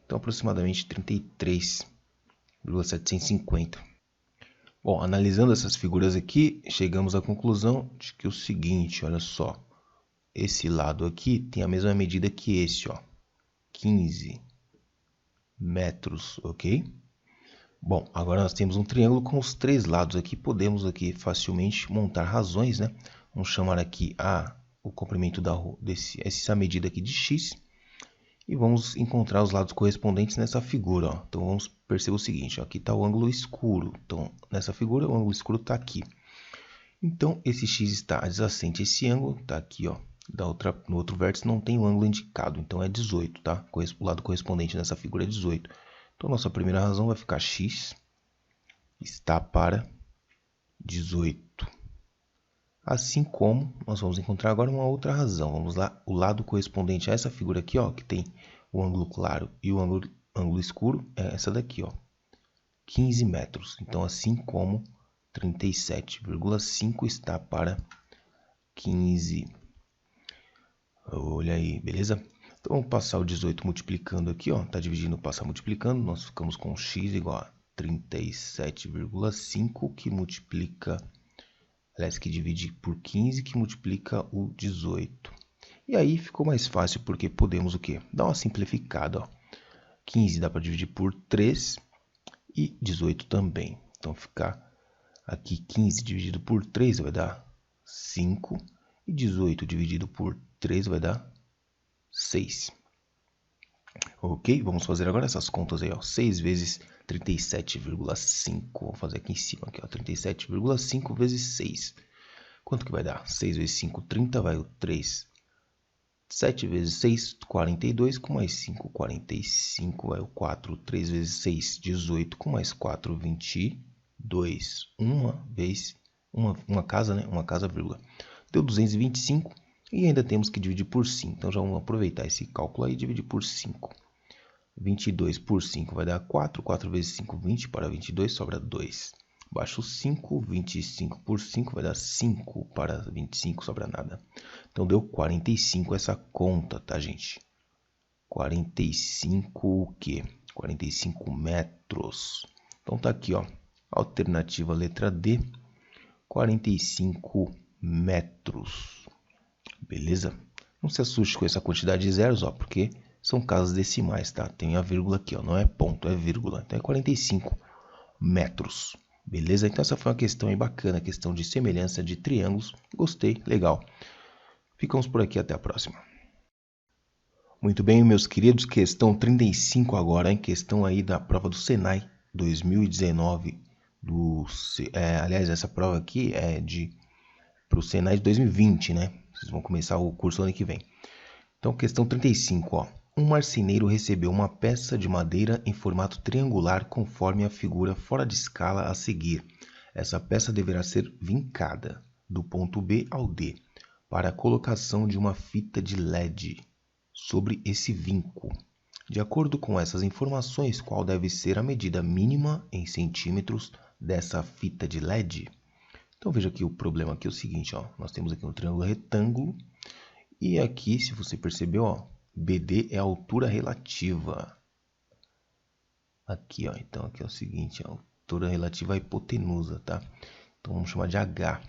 Então, aproximadamente 33,750. Bom, analisando essas figuras aqui, chegamos à conclusão de que o seguinte, olha só. Esse lado aqui tem a mesma medida que esse, ó. 15 metros, ok? Bom, agora nós temos um triângulo com os três lados aqui. Podemos aqui facilmente montar razões, né? Vamos chamar aqui o comprimento essa medida aqui de x. E vamos encontrar os lados correspondentes nessa figura, ó. Então, vamos perceber o seguinte, ó, aqui está o ângulo escuro. Então, nessa figura, o ângulo escuro está aqui. Então, esse x está adjacente a esse ângulo, está aqui, ó. No outro vértice não tem o ângulo indicado, então é 18, tá? O lado correspondente nessa figura é 18. Então, nossa primeira razão vai ficar x está para 18. Assim como nós vamos encontrar agora uma outra razão. Vamos lá, o lado correspondente a essa figura aqui, ó, que tem o ângulo claro e o ângulo escuro, é essa daqui, ó, 15 metros. Então, assim como 37,5 está para 15. Olha aí, beleza? Então, vamos passar o 18 multiplicando aqui, ó. Tá dividindo, passar multiplicando. Nós ficamos com x igual a 37,5, que multiplica... Aliás, que divide por 15, que multiplica o 18. E aí ficou mais fácil, porque podemos o quê? Dar uma simplificada, ó. 15 dá para dividir por 3 e 18 também. Então, ficar aqui 15 dividido por 3 vai dar 5. E 18 dividido por 3 vai dar 6. Ok? Vamos fazer agora essas contas aí, ó. 6 vezes 37,5. Vou fazer aqui em cima, aqui, ó. 37,5 vezes 6. Quanto que vai dar? 6 vezes 5, 30, vai o 3. 7 vezes 6, 42, com mais 5, 45, vai o 4. 3 vezes 6, 18, com mais 4, 22. Uma casa, né? Uma casa, vírgula. Deu 225 e ainda temos que dividir por 5. Então, já vamos aproveitar esse cálculo aí e dividir por 5. 22 por 5 vai dar 4. 4 vezes 5, 20. Para 22, sobra 2. Baixo 5. 25 por 5 vai dar 5. Para 25, sobra nada. Então, deu 45 essa conta, tá, gente? 45 o quê? 45 metros. Então, tá aqui, ó. Alternativa letra D, 45 metros. Beleza? Não se assuste com essa quantidade de zeros, ó, porque são casas decimais, tá? Tem a vírgula aqui, ó, não é ponto, é vírgula. Então é 45 metros. Beleza? Então essa foi uma questão aí bacana, questão de semelhança de triângulos. Gostei, legal. Ficamos por aqui, até a próxima. Muito bem, meus queridos, questão 35 agora, hein? Questão aí da prova do Senai 2019. Aliás, essa prova aqui é para o Senai de 2020, né? Vocês vão começar o curso ano que vem. Então, questão 35, ó. Um marceneiro recebeu uma peça de madeira em formato triangular conforme a figura fora de escala a seguir. Essa peça deverá ser vincada do ponto B ao D para a colocação de uma fita de LED sobre esse vinco. De acordo com essas informações, qual deve ser a medida mínima em centímetros dessa fita de LED? Então veja que o problema aqui é o seguinte, ó. Nós temos aqui um triângulo retângulo e aqui, se você percebeu, ó, BD é a altura relativa. Aqui, ó, então aqui é o seguinte, ó, altura relativa à hipotenusa, tá? Então vamos chamar de H.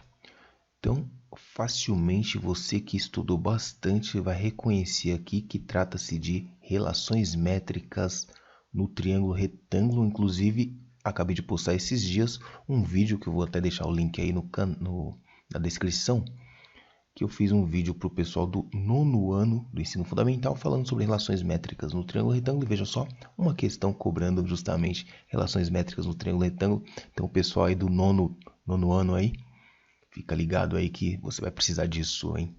Então, facilmente você que estudou bastante vai reconhecer aqui que trata-se de relações métricas no triângulo retângulo. Inclusive, acabei de postar esses dias um vídeo que eu vou até deixar o link aí na descrição, que eu fiz um vídeo para o pessoal do 9º ano do ensino fundamental falando sobre relações métricas no triângulo retângulo. E veja só, uma questão cobrando justamente relações métricas no triângulo retângulo. Então, o pessoal aí do nono ano aí, fica ligado aí que você vai precisar disso, hein?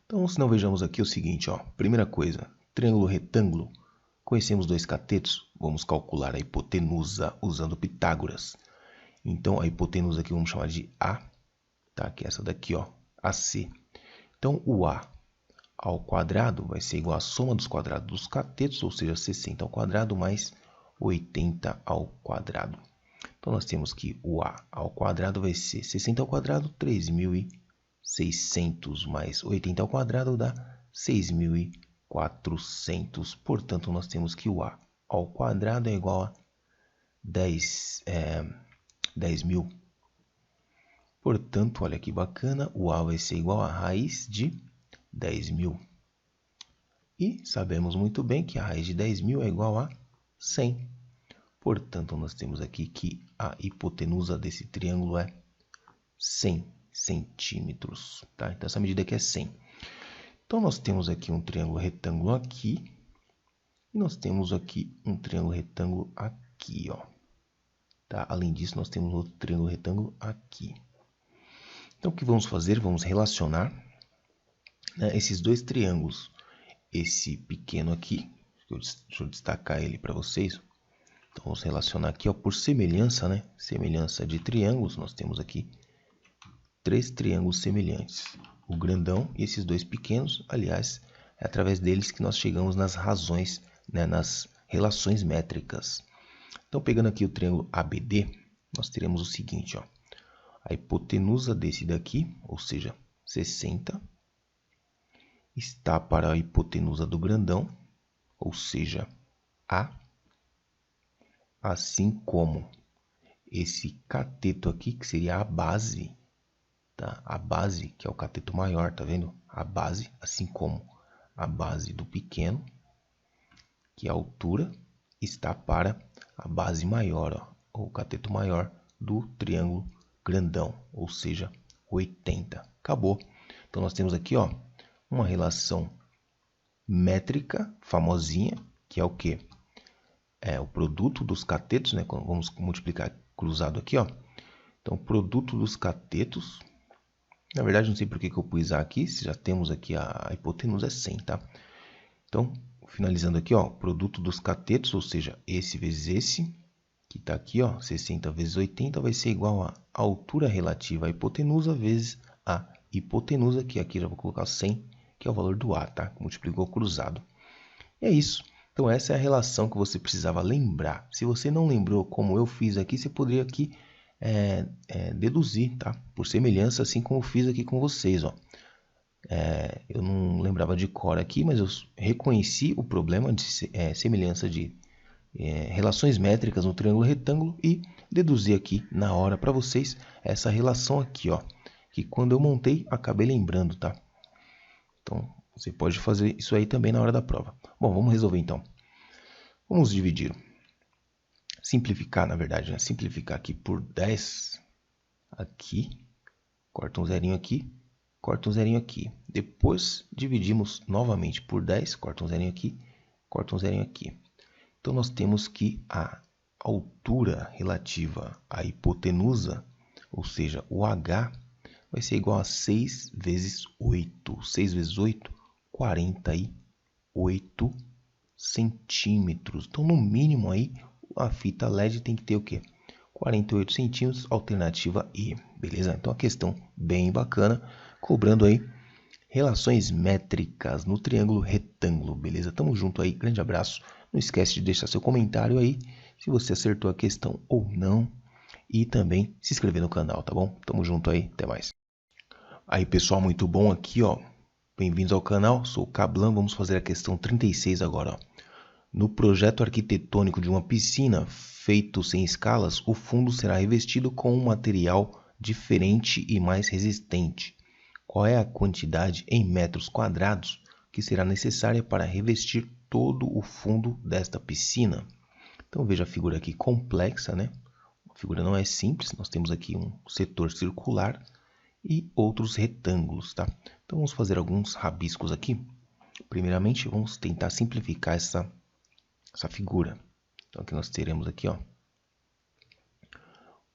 Então, se não, vejamos aqui o seguinte, ó. Primeira coisa, triângulo retângulo. Conhecemos dois catetos, vamos calcular a hipotenusa usando Pitágoras. Então, a hipotenusa aqui vamos chamar de A, tá? Que é essa daqui, ó, AC. Então, o A ao quadrado vai ser igual à soma dos quadrados dos catetos, ou seja, 60 ao quadrado mais 80 ao quadrado. Então, nós temos que o A ao quadrado vai ser 60 ao quadrado, 3.600 mais 80 ao quadrado dá 6.400. Portanto, nós temos que o A ao quadrado é igual a 10.000. Portanto, olha que bacana, o A vai ser igual a raiz de 10.000. E sabemos muito bem que a raiz de 10.000 é igual a 100. Portanto, nós temos aqui que a hipotenusa desse triângulo é 100 centímetros. Tá? Então, essa medida aqui é 100. Então, nós temos aqui um triângulo retângulo aqui. E nós temos aqui um triângulo retângulo aqui, ó. Tá? Além disso, nós temos outro triângulo retângulo aqui. Então, o que vamos fazer? Vamos relacionar, né, esses dois triângulos. Esse pequeno aqui, deixa eu destacar ele para vocês. Então, vamos relacionar aqui, ó, por semelhança, né? Semelhança de triângulos, nós temos aqui 3 triângulos semelhantes. O grandão e esses dois pequenos, aliás, é através deles que nós chegamos nas razões, né, nas relações métricas. Então, pegando aqui o triângulo ABD, nós teremos o seguinte, ó. A hipotenusa desse daqui, ou seja, 60, está para a hipotenusa do grandão, ou seja, A, assim como esse cateto aqui, que seria a base, tá? A base, que é o cateto maior, tá vendo? A base, assim como a base do pequeno, que é a altura, está para a base maior, ó, ou o cateto maior do triângulo grandão, ou seja, 80. Acabou. Então, nós temos aqui, ó, uma relação métrica famosinha, que é o quê? É o produto dos catetos, né? Vamos multiplicar cruzado aqui, ó. Então, produto dos catetos. Na verdade, não sei por que eu pus A aqui, se já temos aqui a hipotenusa é 100, tá? Então, finalizando aqui, ó, produto dos catetos, ou seja, esse vezes esse, que está aqui, ó, 60 vezes 80 vai ser igual a altura relativa à hipotenusa vezes a hipotenusa, que aqui já vou colocar 100, que é o valor do A, tá? Multiplicou cruzado. E é isso. Então, essa é a relação que você precisava lembrar. Se você não lembrou como eu fiz aqui, você poderia aqui deduzir, tá? Por semelhança, assim como eu fiz aqui com vocês, ó. Eu não lembrava de cor aqui, mas eu reconheci o problema de semelhança de relações métricas no triângulo retângulo e deduzir aqui na hora para vocês essa relação aqui, ó, que quando eu montei acabei lembrando, tá? Então você pode fazer isso aí também na hora da prova. Bom, vamos resolver então. Vamos dividir, simplificar na verdade, né? Simplificar aqui por 10, aqui, corta um zerinho aqui, corta um zerinho aqui. Depois dividimos novamente por 10, corta um zerinho aqui, corta um zerinho aqui. Então nós temos que a altura relativa à hipotenusa, ou seja, o H, vai ser igual a 6 vezes 8. 6 vezes 8, 48 centímetros. Então, no mínimo aí, a fita LED tem que ter o quê? 48 centímetros, alternativa E. Beleza? Então, a questão bem bacana, cobrando aí relações métricas no triângulo retângulo. Beleza? Tamo junto aí, grande abraço. Não esquece de deixar seu comentário aí, se você acertou a questão ou não. E também se inscrever no canal, tá bom? Tamo junto aí, até mais. Aí, pessoal, muito bom aqui, ó. Bem-vindos ao canal, sou o Cablan. Vamos fazer a questão 36 agora, ó. No projeto arquitetônico de uma piscina feito sem escalas, o fundo será revestido com um material diferente e mais resistente. Qual é a quantidade em metros quadrados que será necessária para revestir todo o fundo desta piscina? Então veja a figura aqui complexa, né? A figura não é simples, nós temos aqui um setor circular e outros retângulos, tá? Então vamos fazer alguns rabiscos aqui. Primeiramente, vamos tentar simplificar essa figura. Então aqui nós teremos aqui, ó,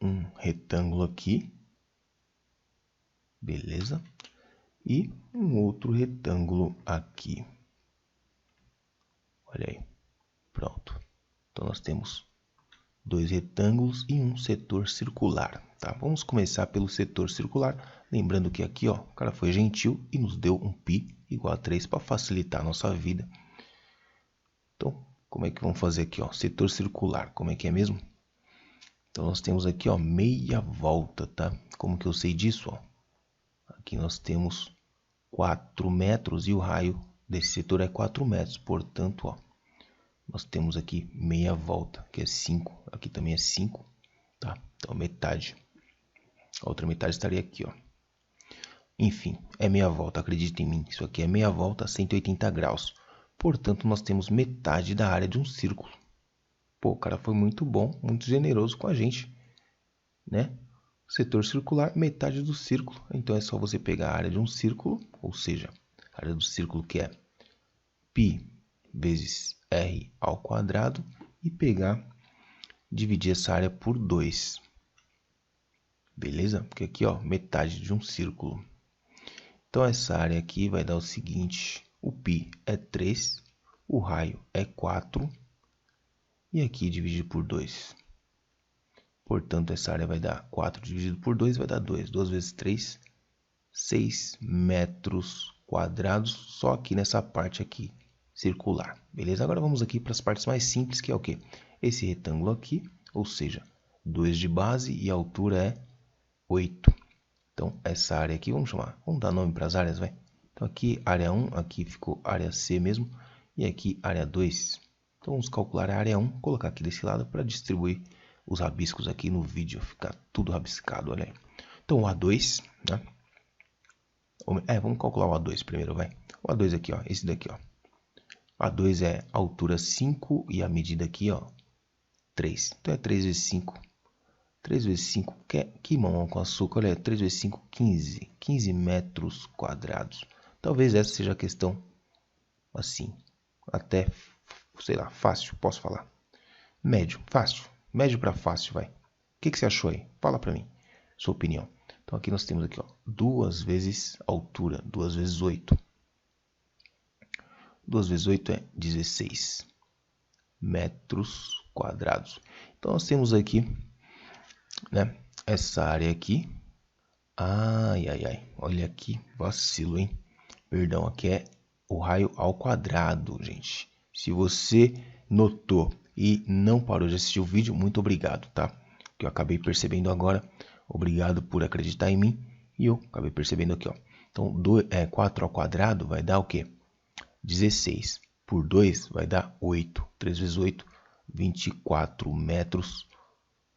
um retângulo aqui, beleza? E um outro retângulo aqui. Olha aí, pronto. Então nós temos dois retângulos e um setor circular, tá? Vamos começar pelo setor circular, lembrando que aqui, ó, o cara foi gentil e nos deu um π igual a 3 para facilitar a nossa vida. Então, como é que vamos fazer aqui, ó? Setor circular, como é que é mesmo? Então nós temos aqui, ó, meia volta, tá? Como que eu sei disso, ó? Aqui nós temos 4 metros e o raio desse setor é 4 metros, portanto, ó, nós temos aqui meia volta, que é 5, aqui também é 5, tá? Então metade, a outra metade estaria aqui, ó. Enfim, é meia volta, acredite em mim, isso aqui é meia volta a 180 graus. Portanto, nós temos metade da área de um círculo. Pô, o cara foi muito bom, muito generoso com a gente, né? Setor circular, metade do círculo. Então, é só você pegar a área de um círculo, ou seja, a área do círculo que é π vezes r ao quadrado, e pegar, dividir essa área por 2. Beleza? Porque aqui, ó, metade de um círculo. Então, essa área aqui vai dar o seguinte: o π é 3, o raio é 4, e aqui dividido por 2. Portanto, essa área vai dar 4 dividido por 2, vai dar 2. 2 vezes 3, 6 metros quadrados, só aqui nessa parte aqui, circular. Beleza? Agora vamos aqui para as partes mais simples, que é o quê? Esse retângulo aqui, ou seja, 2 de base e a altura é 8. Então, essa área aqui, vamos dar nome para as áreas, vai. Então, aqui área 1, aqui ficou área C mesmo, e aqui área 2. Então, vamos calcular a área 1, colocar aqui desse lado para distribuir os rabiscos aqui no vídeo, ficar tudo rabiscado, olha aí. Então, o A2, né? Vamos calcular o A2 primeiro, vai. O A2 aqui, ó, esse daqui, ó. A2 é altura 5 e a medida aqui, ó, 3. Então, é 3 vezes 5. 3 vezes 5, que mamão com açúcar, olha, 3 vezes 5, 15. 15 metros quadrados. Talvez essa seja a questão, assim, até, sei lá, fácil, posso falar. Médio, fácil. Médio para fácil, vai. O que você achou aí? Fala para mim, sua opinião. Então, aqui nós temos aqui, ó, 2 vezes altura, 2 vezes 8. 2 vezes 8 é 16 metros quadrados. Então, nós temos aqui, né, essa área aqui. Ai, olha aqui, vacilo, hein? Perdão, aqui é o raio ao quadrado, gente. Se você notou e não parou de assistir o vídeo, muito obrigado, tá? Que eu acabei percebendo agora. Obrigado por acreditar em mim. E eu acabei percebendo aqui, ó. Então, 4 ao quadrado vai dar o quê? 16. Por 2 vai dar 8. 3 vezes 8 24 metros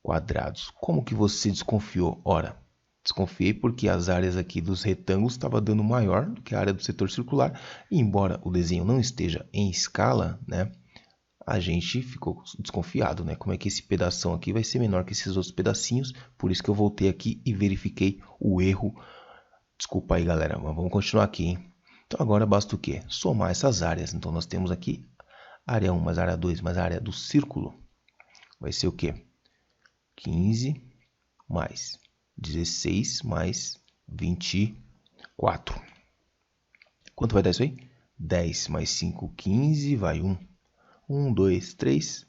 quadrados. Como que você desconfiou? Ora, desconfiei porque as áreas aqui dos retângulos estavam dando maior do que a área do setor circular. E embora o desenho não esteja em escala, né, a gente ficou desconfiado, né? Como é que esse pedação aqui vai ser menor que esses outros pedacinhos? Por isso que eu voltei aqui e verifiquei o erro. Desculpa aí, galera, mas vamos continuar aqui, hein? Então agora basta o quê? Somar essas áreas. Então nós temos aqui área 1 mais área 2 mais a área do círculo. Vai ser o quê? 15 mais 16 mais 24. Quanto vai dar isso aí? 10 mais 5, 15, vai 1. 1, 2, 3,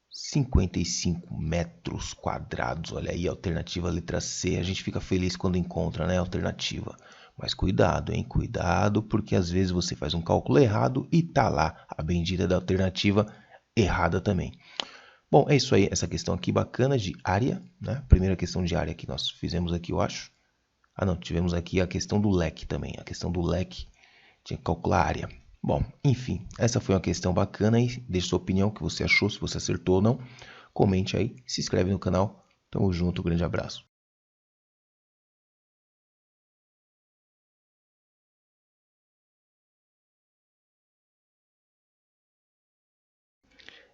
55 metros quadrados. Olha aí, alternativa letra C. A gente fica feliz quando encontra, né, a alternativa. Mas cuidado, hein? Cuidado, porque às vezes você faz um cálculo errado e tá lá a bendita da alternativa errada também. Bom, é isso aí, essa questão aqui bacana de área, né? Primeira questão de área que nós fizemos aqui, eu acho. Ah, não, tivemos aqui a questão do leque também. A questão do leque, tinha que calcular a área. Bom, enfim, essa foi uma questão bacana aí. Deixe sua opinião, o que você achou, se você acertou ou não. Comente aí, se inscreve no canal. Tamo junto, um grande abraço.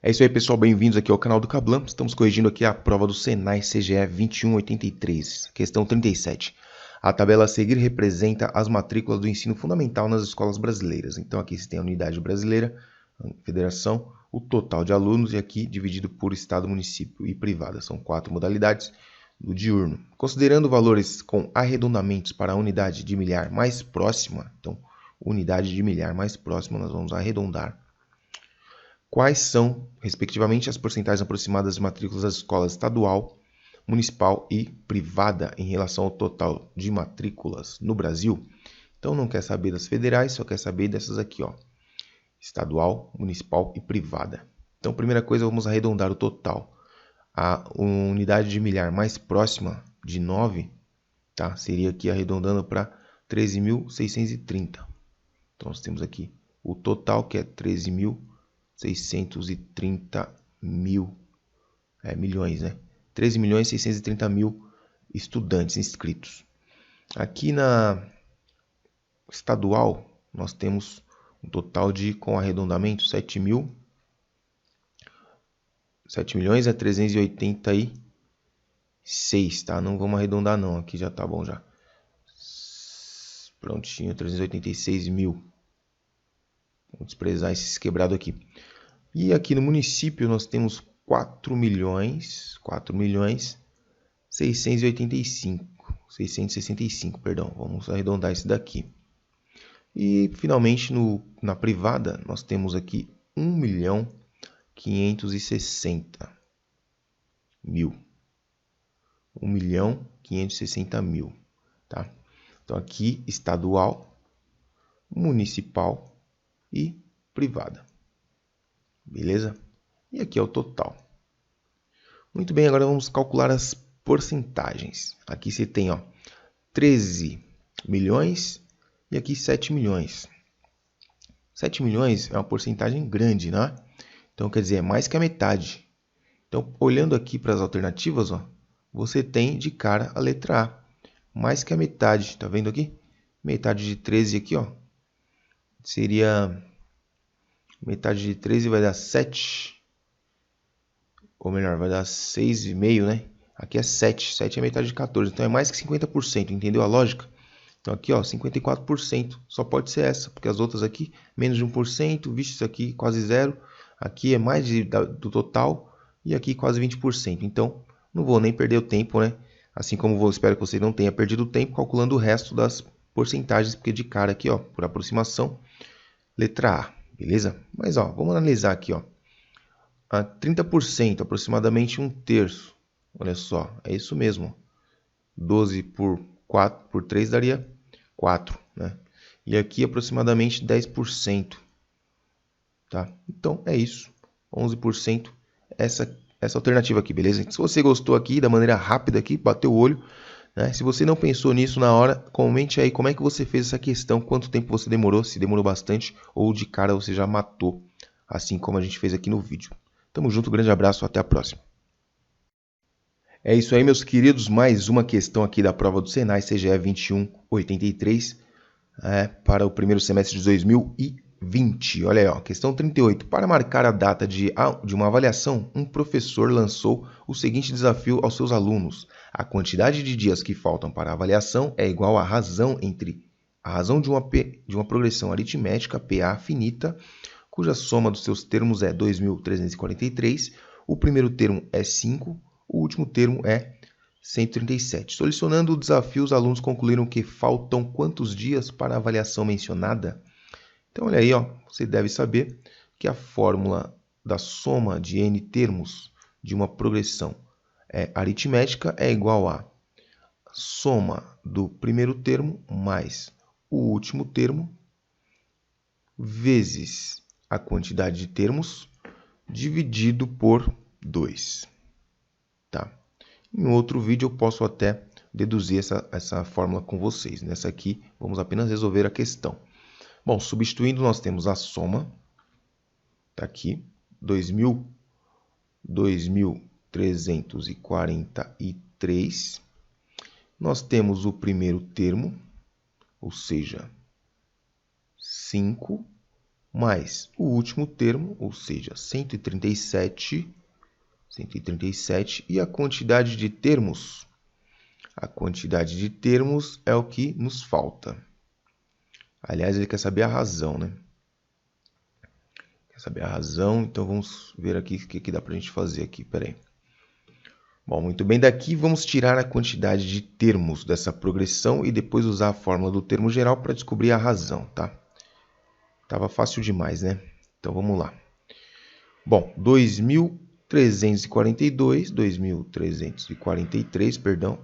É isso aí, pessoal. Bem-vindos aqui ao canal do Cablam. Estamos corrigindo aqui a prova do Senai CGE 2183, questão 37. A tabela a seguir representa as matrículas do ensino fundamental nas escolas brasileiras. Então aqui você tem a unidade brasileira, a federação, o total de alunos e aqui dividido por estado, município e privada. São 4 modalidades do diurno. Considerando valores com arredondamentos para a unidade de milhar mais próxima, então unidade de milhar mais próxima nós vamos arredondar. Quais são, respectivamente, as porcentagens aproximadas de matrículas das escolas estadual, municipal e privada em relação ao total de matrículas no Brasil? Então não quer saber das federais, só quer saber dessas aqui, ó, estadual, municipal e privada. Então, primeira coisa, vamos arredondar o total. A unidade de milhar mais próxima de 9, tá, seria aqui arredondando para 13.630. Então nós temos aqui o total, que é 13.630 milhões, né? 13.630.000 estudantes inscritos. Aqui na estadual, nós temos um total de, com arredondamento, 7 milhões é 386, tá? Não vamos arredondar não, aqui já tá bom já. Prontinho, 386 mil. Vamos desprezar esse quebrado aqui. E aqui no município nós temos 665, perdão. Vamos arredondar esse daqui. E finalmente na privada nós temos aqui 1.560.000. 1.560.000, tá? Então aqui estadual, municipal e privada. Beleza? E aqui é o total. Muito bem, agora vamos calcular as porcentagens. Aqui você tem, ó, 13 milhões e aqui 7 milhões. 7 milhões é uma porcentagem grande, né? Então, quer dizer, é mais que a metade. Então, olhando aqui para as alternativas, ó, você tem de cara a letra A. Mais que a metade, tá vendo aqui? Metade de 13 aqui, ó, seria... Metade de 13 vai dar 7. Ou melhor, vai dar 6,5, né? Aqui é 7. 7 é metade de 14. Então é mais que 50%. Entendeu a lógica? Então aqui, ó, 54%. Só pode ser essa. Porque as outras aqui, menos de 1%. Vixe, isso aqui quase zero. Aqui é mais do total. E aqui quase 20%. Então, não vou nem perder o tempo, né? Assim como espero que você não tenha perdido o tempo calculando o resto das porcentagens. Porque de cara aqui, ó, por aproximação, letra A. Beleza? Mas, ó, vamos analisar aqui, ó. A 30%, aproximadamente 1/3. Olha só, é isso mesmo. 12 por 3 daria 4, né? E aqui aproximadamente 10%. Tá? Então, é isso. 11% essa alternativa aqui, beleza? Se você gostou aqui, da maneira rápida aqui, bateu o olho, né? Se você não pensou nisso na hora, comente aí como é que você fez essa questão, quanto tempo você demorou, se demorou bastante ou de cara você já matou, assim como a gente fez aqui no vídeo. Tamo junto, grande abraço, até a próxima. É isso aí, meus queridos, mais uma questão aqui da prova do Senai CGE 2183 para o primeiro semestre de 2020. Olha aí, ó, questão 38. Para marcar a data de uma avaliação, um professor lançou o seguinte desafio aos seus alunos. A quantidade de dias que faltam para a avaliação é igual à razão de uma progressão aritmética PA finita, cuja soma dos seus termos é 2.343, o primeiro termo é 5, o último termo é 137. Solucionando o desafio, os alunos concluíram que faltam quantos dias para a avaliação mencionada? Então, olha aí, ó, você deve saber que a fórmula da soma de n termos de uma progressão aritmética é igual a soma do primeiro termo mais o último termo vezes a quantidade de termos dividido por 2. Tá? Em outro vídeo eu posso até deduzir essa fórmula com vocês. Nessa aqui, vamos apenas resolver a questão. Bom, substituindo, nós temos a soma. Está aqui, 2.343. Nós temos o primeiro termo, ou seja, 5, mais o último termo, ou seja, 137, e a quantidade de termos. A quantidade de termos é o que nos falta. Aliás, ele quer saber a razão, né? Quer saber a razão, então vamos ver aqui o que dá para a gente fazer aqui. Pera aí. Bom, muito bem, daqui vamos tirar a quantidade de termos dessa progressão e depois usar a fórmula do termo geral para descobrir a razão, tá? Tava fácil demais, né? Então vamos lá. Bom, 2.343, perdão.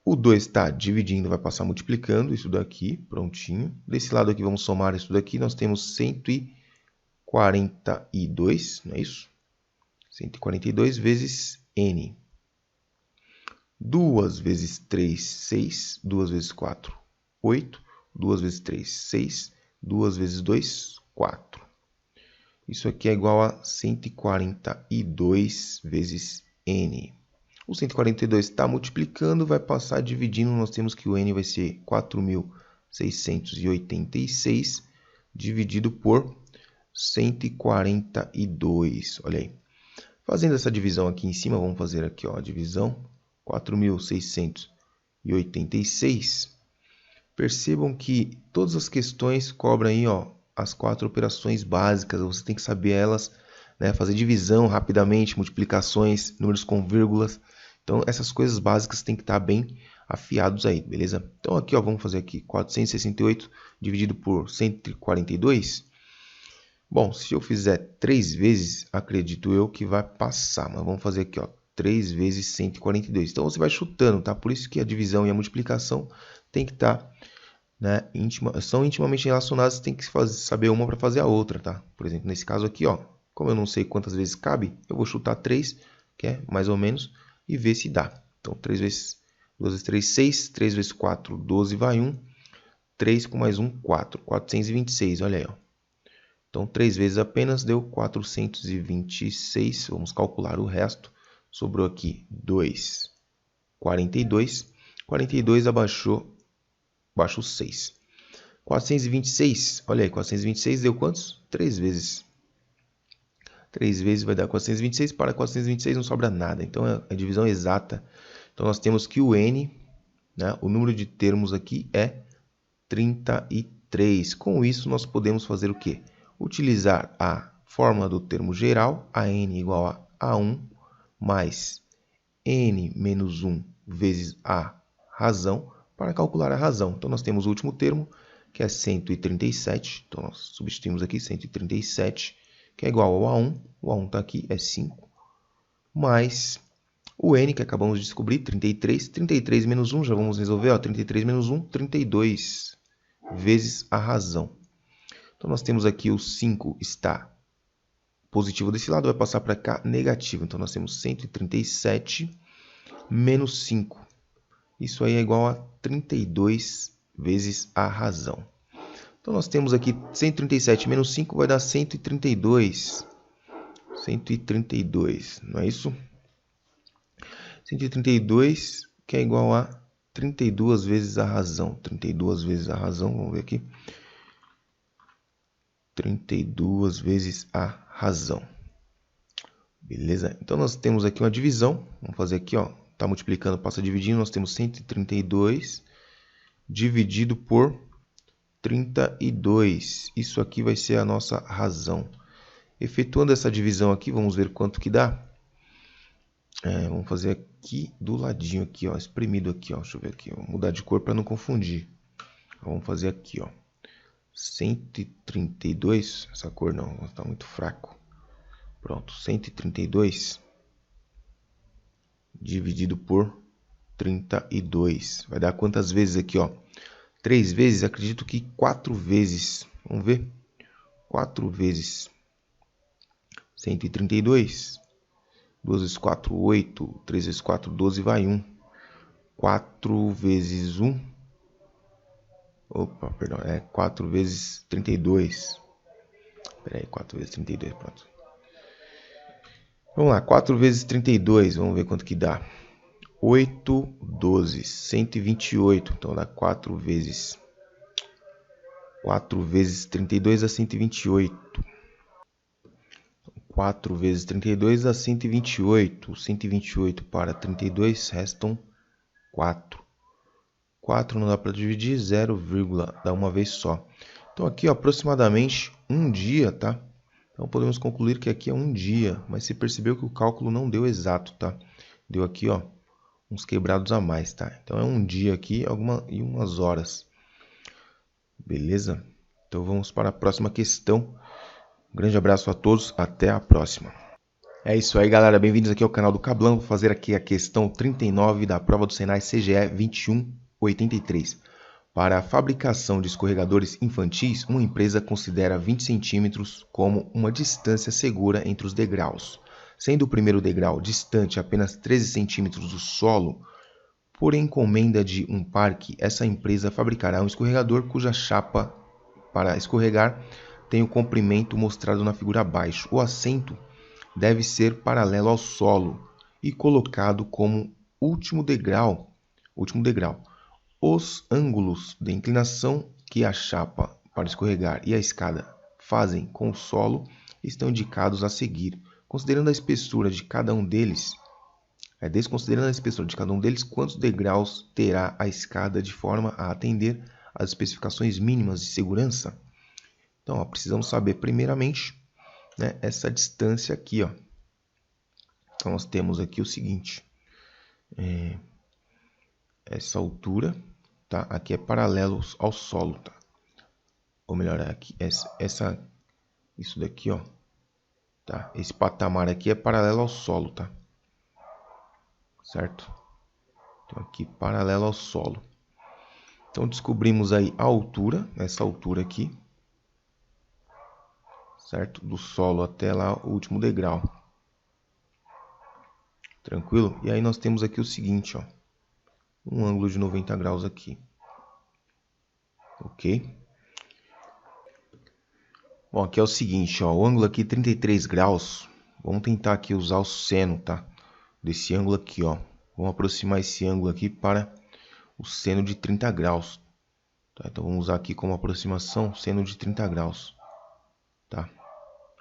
O 2 está dividindo, vai passar multiplicando isso daqui, prontinho. Desse lado aqui vamos somar isso daqui, nós temos 142, não é isso? 142 vezes n. 2 vezes 3, 6. 2 vezes 4, 8. 2 vezes 3, 6. 2 vezes 2, 4. Isso aqui é igual a 142 vezes n. O 142 está multiplicando, vai passar dividindo. Nós temos que o n vai ser 4.686 dividido por 142. Olha aí. Fazendo essa divisão aqui em cima, vamos fazer aqui, ó, a divisão. 4.686. Percebam que todas as questões cobram aí, ó, as 4 operações básicas. Você tem que saber elas, né? Fazer divisão rapidamente, multiplicações, números com vírgulas. Então, essas coisas básicas tem que estar bem afiados aí, beleza? Então, aqui, ó, vamos fazer aqui 468 dividido por 142. Bom, se eu fizer 3 vezes, acredito eu que vai passar. Mas vamos fazer aqui, ó, 3 vezes 142. Então, você vai chutando, tá? Por isso que a divisão e a multiplicação tem que estar, né, são intimamente relacionadas. Tem que saber uma para fazer a outra, tá? Por exemplo, nesse caso aqui, ó, como eu não sei quantas vezes cabe, eu vou chutar 3, que é mais ou menos, e ver se dá. Então, 2 vezes 3, 6. 3 vezes 4, 12, vai 1. 3 com mais 1, 4. 426, olha aí, ó. Então, 3 vezes apenas deu 426. Vamos calcular o resto. Sobrou aqui 2, 42. 42 abaixou 6. 426, olha aí, 426 deu quantos? 3 vezes. 3 vezes vai dar 426, para 426 não sobra nada. Então, é a divisão exata. Então, nós temos que o n, né, o número de termos aqui é 33. Com isso, nós podemos fazer o quê? Utilizar a fórmula do termo geral, a n igual a A1 mais n menos 1 vezes a razão, para calcular a razão. Então, nós temos o último termo, que é 137. Então, nós substituímos aqui 137, que é igual ao A1. O A1 está aqui, é 5. Mais o n, que acabamos de descobrir, 33. 33 menos 1, já vamos resolver. Ó, 33 menos 1, 32 vezes a razão. Então, nós temos aqui o 5 está positivo desse lado, vai passar para cá negativo. Então, nós temos 137 menos 5. Isso aí é igual a 32 vezes a razão. Então, nós temos aqui 137 menos 5 vai dar 132. 132, não é isso? 132 que é igual a 32 vezes a razão. 32 vezes a razão, vamos ver aqui. 32 vezes a razão. Beleza? Então nós temos aqui uma divisão. Vamos fazer aqui, ó. Tá multiplicando, passa dividindo. Nós temos 132 dividido por 32. Isso aqui vai ser a nossa razão. Efetuando essa divisão aqui, vamos ver quanto que dá. Vamos fazer aqui do ladinho, aqui, ó, espremido aqui, ó. Deixa eu ver aqui, vou mudar de cor para não confundir. Vamos fazer aqui, ó. 132, essa cor não, está muito fraco. Pronto, 132 dividido por 32. Vai dar quantas vezes aqui, ó? 3 vezes, acredito que 4 vezes. Vamos ver? 4 vezes 132. 2 vezes 4, 8. 3 vezes 4, 12, vai 1. 4 vezes 1. Opa, perdão. 4 vezes 32. Espera aí, 4 vezes 32, pronto. Vamos lá, 4 vezes 32, vamos ver quanto que dá. 8, 12, 128. Então dá 4 vezes 32 dá 128. 4 vezes 32 dá 128. 128 para 32 restam 4. 4 não dá para dividir, 0, dá uma vez só. Então aqui, ó, aproximadamente um dia, tá? Então podemos concluir que aqui é um dia, mas você percebeu que o cálculo não deu exato, tá? Deu aqui, ó, uns quebrados a mais, tá? Então é um dia aqui e umas horas. Beleza? Então vamos para a próxima questão. Um grande abraço a todos, até a próxima. É isso aí, galera. Bem-vindos aqui ao canal do Cablão. Vou fazer aqui a questão 39 da prova do Senai CGE 2183. Para a fabricação de escorregadores infantis, uma empresa considera 20 centímetros como uma distância segura entre os degraus, sendo o primeiro degrau distante apenas 13 centímetros do solo. Por encomenda de um parque, essa empresa fabricará um escorregador cuja chapa para escorregar tem o comprimento mostrado na figura abaixo. O assento deve ser paralelo ao solo e colocado como último degrau. Os ângulos de inclinação que a chapa para escorregar e a escada fazem com o solo estão indicados a seguir. Considerando a espessura de cada um deles, desconsiderando a espessura de cada um deles, quantos degraus terá a escada de forma a atender às especificações mínimas de segurança? Então, ó, precisamos saber primeiramente, né, essa distância aqui, ó. Então, nós temos aqui o seguinte, essa altura, tá? Aqui é paralelo ao solo, tá? Ou melhor, aqui, isso daqui, ó, tá? Esse patamar aqui é paralelo ao solo, tá? Certo? Então, aqui paralelo ao solo. Então, descobrimos aí a altura, essa altura aqui, certo? Do solo até lá o último degrau. Tranquilo? E aí nós temos aqui o seguinte, ó, um ângulo de 90 graus aqui. Ok? Bom, aqui é o seguinte, ó, o ângulo aqui 33 graus. Vamos tentar aqui usar o seno, tá? Desse ângulo aqui, ó. Vamos aproximar esse ângulo aqui para o seno de 30 graus. Tá? Então vamos usar aqui como aproximação seno de 30 graus. Tá?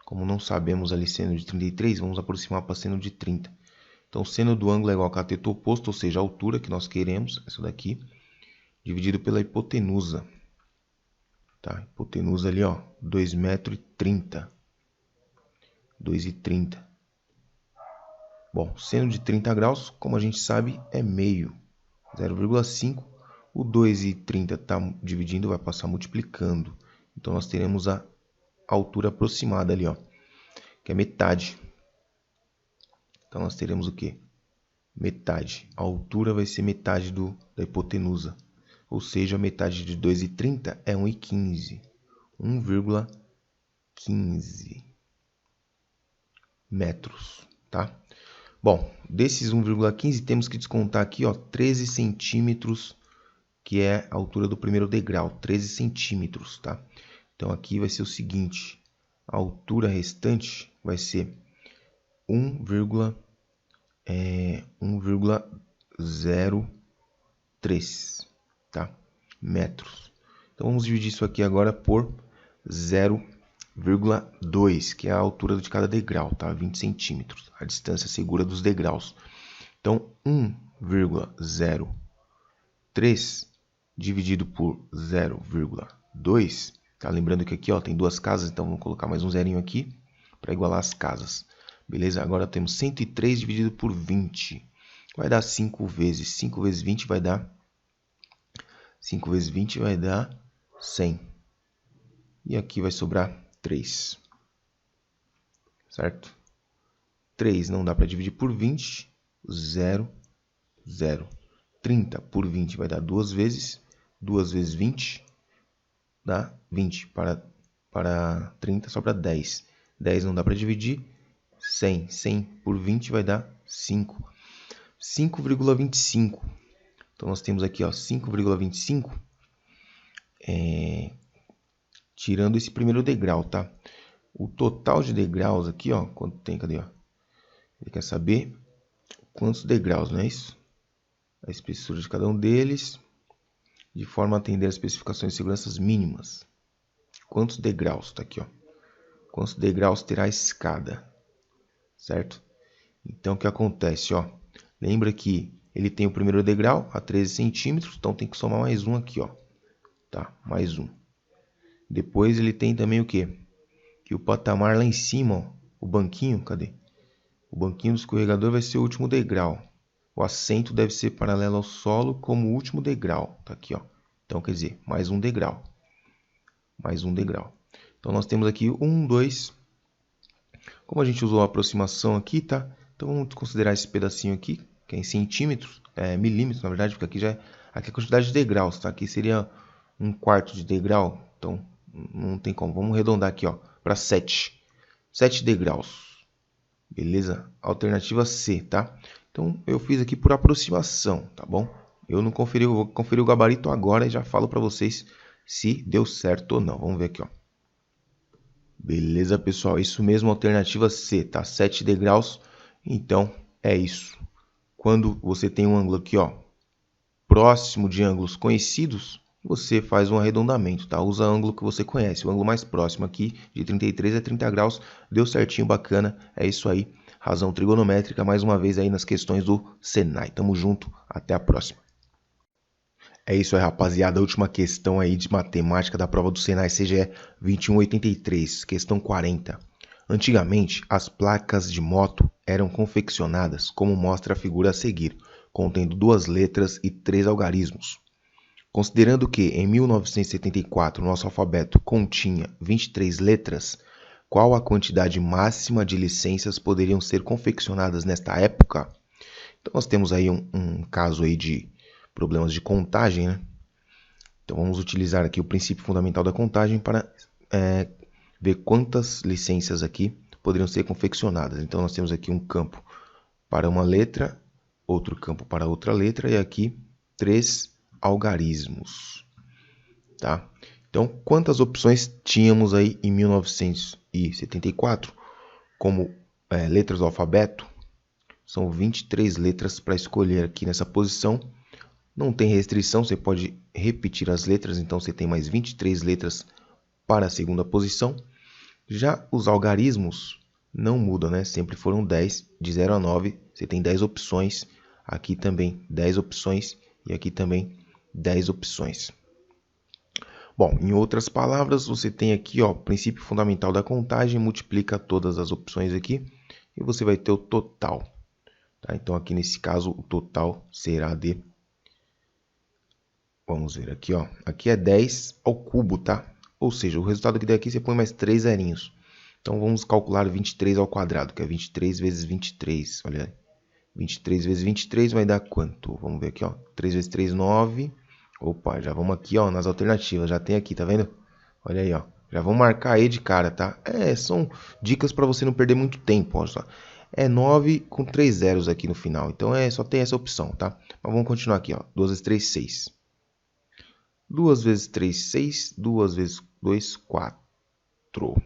Como não sabemos ali seno de 33, vamos aproximar para seno de 30. Então o seno do ângulo é igual a cateto oposto, ou seja, a altura que nós queremos, essa daqui, dividido pela hipotenusa. Tá? Hipotenusa ali, ó, 2,30 m. 2,30. Bom, seno de 30 graus, como a gente sabe, é meio. 0,5. O 2,30 está dividindo, vai passar multiplicando. Então, nós teremos a altura aproximada ali, ó, que é metade. Então, nós teremos o quê? Metade. A altura vai ser metade da hipotenusa. Ou seja, metade de 2,30 é 1,15. 1,15 metros, tá? Bom, desses 1,15 temos que descontar aqui, ó, 13 centímetros, que é a altura do primeiro degrau, 13 centímetros, tá? Então aqui vai ser o seguinte, a altura restante vai ser 1,03, tá? Metros. Então vamos dividir isso aqui agora por 0,2, que é a altura de cada degrau, tá? 20 centímetros, a distância segura dos degraus. Então 1,03 dividido por 0,2, tá? Lembrando que aqui, ó, tem duas casas, então vamos colocar mais um zerinho aqui para igualar as casas. Beleza? Agora temos 103 dividido por 20. Vai dar 5 vezes. 5 vezes 20 vai dar 5 vezes 20 vai dar 100. E aqui vai sobrar 3. Certo? 3 não dá para dividir por 20. 0, 0. 30 por 20 vai dar 2 vezes. 2 vezes 20 dá 20. Para 30 sobra 10. 10 não dá para dividir. 100. 100 por 20 vai dar 5. 5,25. Então, nós temos aqui, ó, 5,25. Tirando esse primeiro degrau, tá? O total de degraus aqui, ó, quanto tem? Cadê, ó? Ele quer saber quantos degraus, não é isso? A espessura de cada um deles, de forma a atender as especificações de segurança mínimas. Quantos degraus? Tá aqui, ó. Quantos degraus terá a escada? Certo? Então, o que acontece, ó? Lembra que ele tem o primeiro degrau a 13 centímetros, então tem que somar mais um aqui, ó. Tá? Mais um. Depois ele tem também o quê? Que o patamar lá em cima, ó, o banquinho, cadê? O banquinho do escorregador vai ser o último degrau. O assento deve ser paralelo ao solo como o último degrau. Tá aqui, ó. Então, quer dizer, mais um degrau. Mais um degrau. Então, nós temos aqui 1, 2. Como a gente usou a aproximação aqui, tá? Então, vamos considerar esse pedacinho aqui, que é em centímetros, milímetros, na verdade, porque aqui já aqui é a quantidade de degraus, tá? Aqui seria 1/4 de degrau, então não tem como. Vamos arredondar aqui, ó, para 7. 7 degraus. Beleza? Alternativa C, tá? Então, eu fiz aqui por aproximação, tá bom? Eu não conferi, eu vou conferir o gabarito agora e já falo para vocês se deu certo ou não. Vamos ver aqui, ó. Beleza, pessoal? Isso mesmo, alternativa C, tá? 7 degraus. Então, é isso. Quando você tem um ângulo aqui, ó, próximo de ângulos conhecidos, você faz um arredondamento, tá? Usa o ângulo que você conhece. O ângulo mais próximo aqui, de 33 a 30 graus. Deu certinho, bacana. É isso aí. Razão trigonométrica, mais uma vez aí nas questões do Senai. Tamo junto. Até a próxima. É isso aí, rapaziada. A última questão aí de matemática da prova do Senai CGE 2183, questão 40. Antigamente, as placas de moto eram confeccionadas como mostra a figura a seguir, contendo 2 letras e 3 algarismos. Considerando que, em 1974, nosso alfabeto continha 23 letras, qual a quantidade máxima de licenças poderiam ser confeccionadas nesta época? Então, nós temos aí um caso aí de problemas de contagem, né? Então, vamos utilizar aqui o princípio fundamental da contagem para ver quantas licenças aqui poderiam ser confeccionadas. Então, nós temos aqui um campo para uma letra, outro campo para outra letra e aqui 3 algarismos, tá? Então, quantas opções tínhamos aí em 1974 como letras do alfabeto? São 23 letras para escolher aqui nessa posição. Não tem restrição, você pode repetir as letras, então você tem mais 23 letras para a segunda posição. Já os algarismos não mudam, né? Sempre foram 10, de 0 a 9, você tem 10 opções. Aqui também 10 opções e aqui também 10 opções. Bom, em outras palavras, você tem aqui, ó, o princípio fundamental da contagem, multiplica todas as opções aqui e você vai ter o total. Tá? Então, aqui nesse caso, o total será de... Vamos ver aqui, ó. Aqui é 10 ao cubo, tá? Ou seja, o resultado que daqui você põe mais 3 zerinhos. Então, vamos calcular 23 ao quadrado, que é 23 vezes 23. Olha aí. 23 vezes 23 vai dar quanto? Vamos ver aqui, ó. 3 vezes 3, 9. Opa, já vamos aqui, ó, nas alternativas. Já tem aqui, tá vendo? Olha aí, ó. Já vamos marcar aí de cara, tá? São dicas para você não perder muito tempo, ó. Só. É 9 com 3 zeros aqui no final. Então, só tem essa opção, tá? Mas vamos continuar aqui, ó. 2 vezes 3, 6. 2 vezes 3, 6. 2 vezes 2, 4.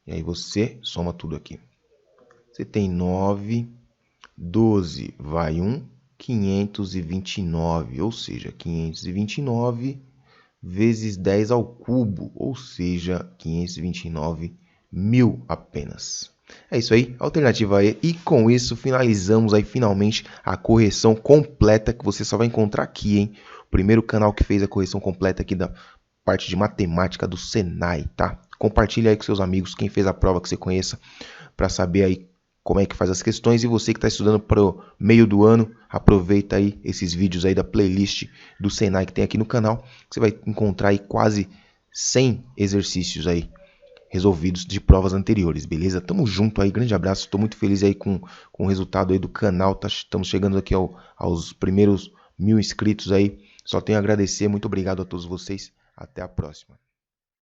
E aí você soma tudo aqui. Você tem 9, 12 vai 1, 529, ou seja, 529 vezes 10 ao cubo, ou seja, 529 mil apenas. É isso aí, alternativa E. E com isso finalizamos aí finalmente a correção completa que você só vai encontrar aqui, hein? O primeiro canal que fez a correção completa aqui da parte de matemática do Senai, tá? Compartilha aí com seus amigos, quem fez a prova que você conheça, para saber aí como é que faz as questões. E você que está estudando para o meio do ano, aproveita aí esses vídeos aí da playlist do Senai que tem aqui no canal. Você vai encontrar aí quase 100 exercícios aí resolvidos de provas anteriores, beleza? Tamo junto aí, grande abraço, estou muito feliz aí com o resultado aí do canal, estamos chegando aqui aos primeiros 1000 inscritos aí, só tenho a agradecer, muito obrigado a todos vocês, até a próxima.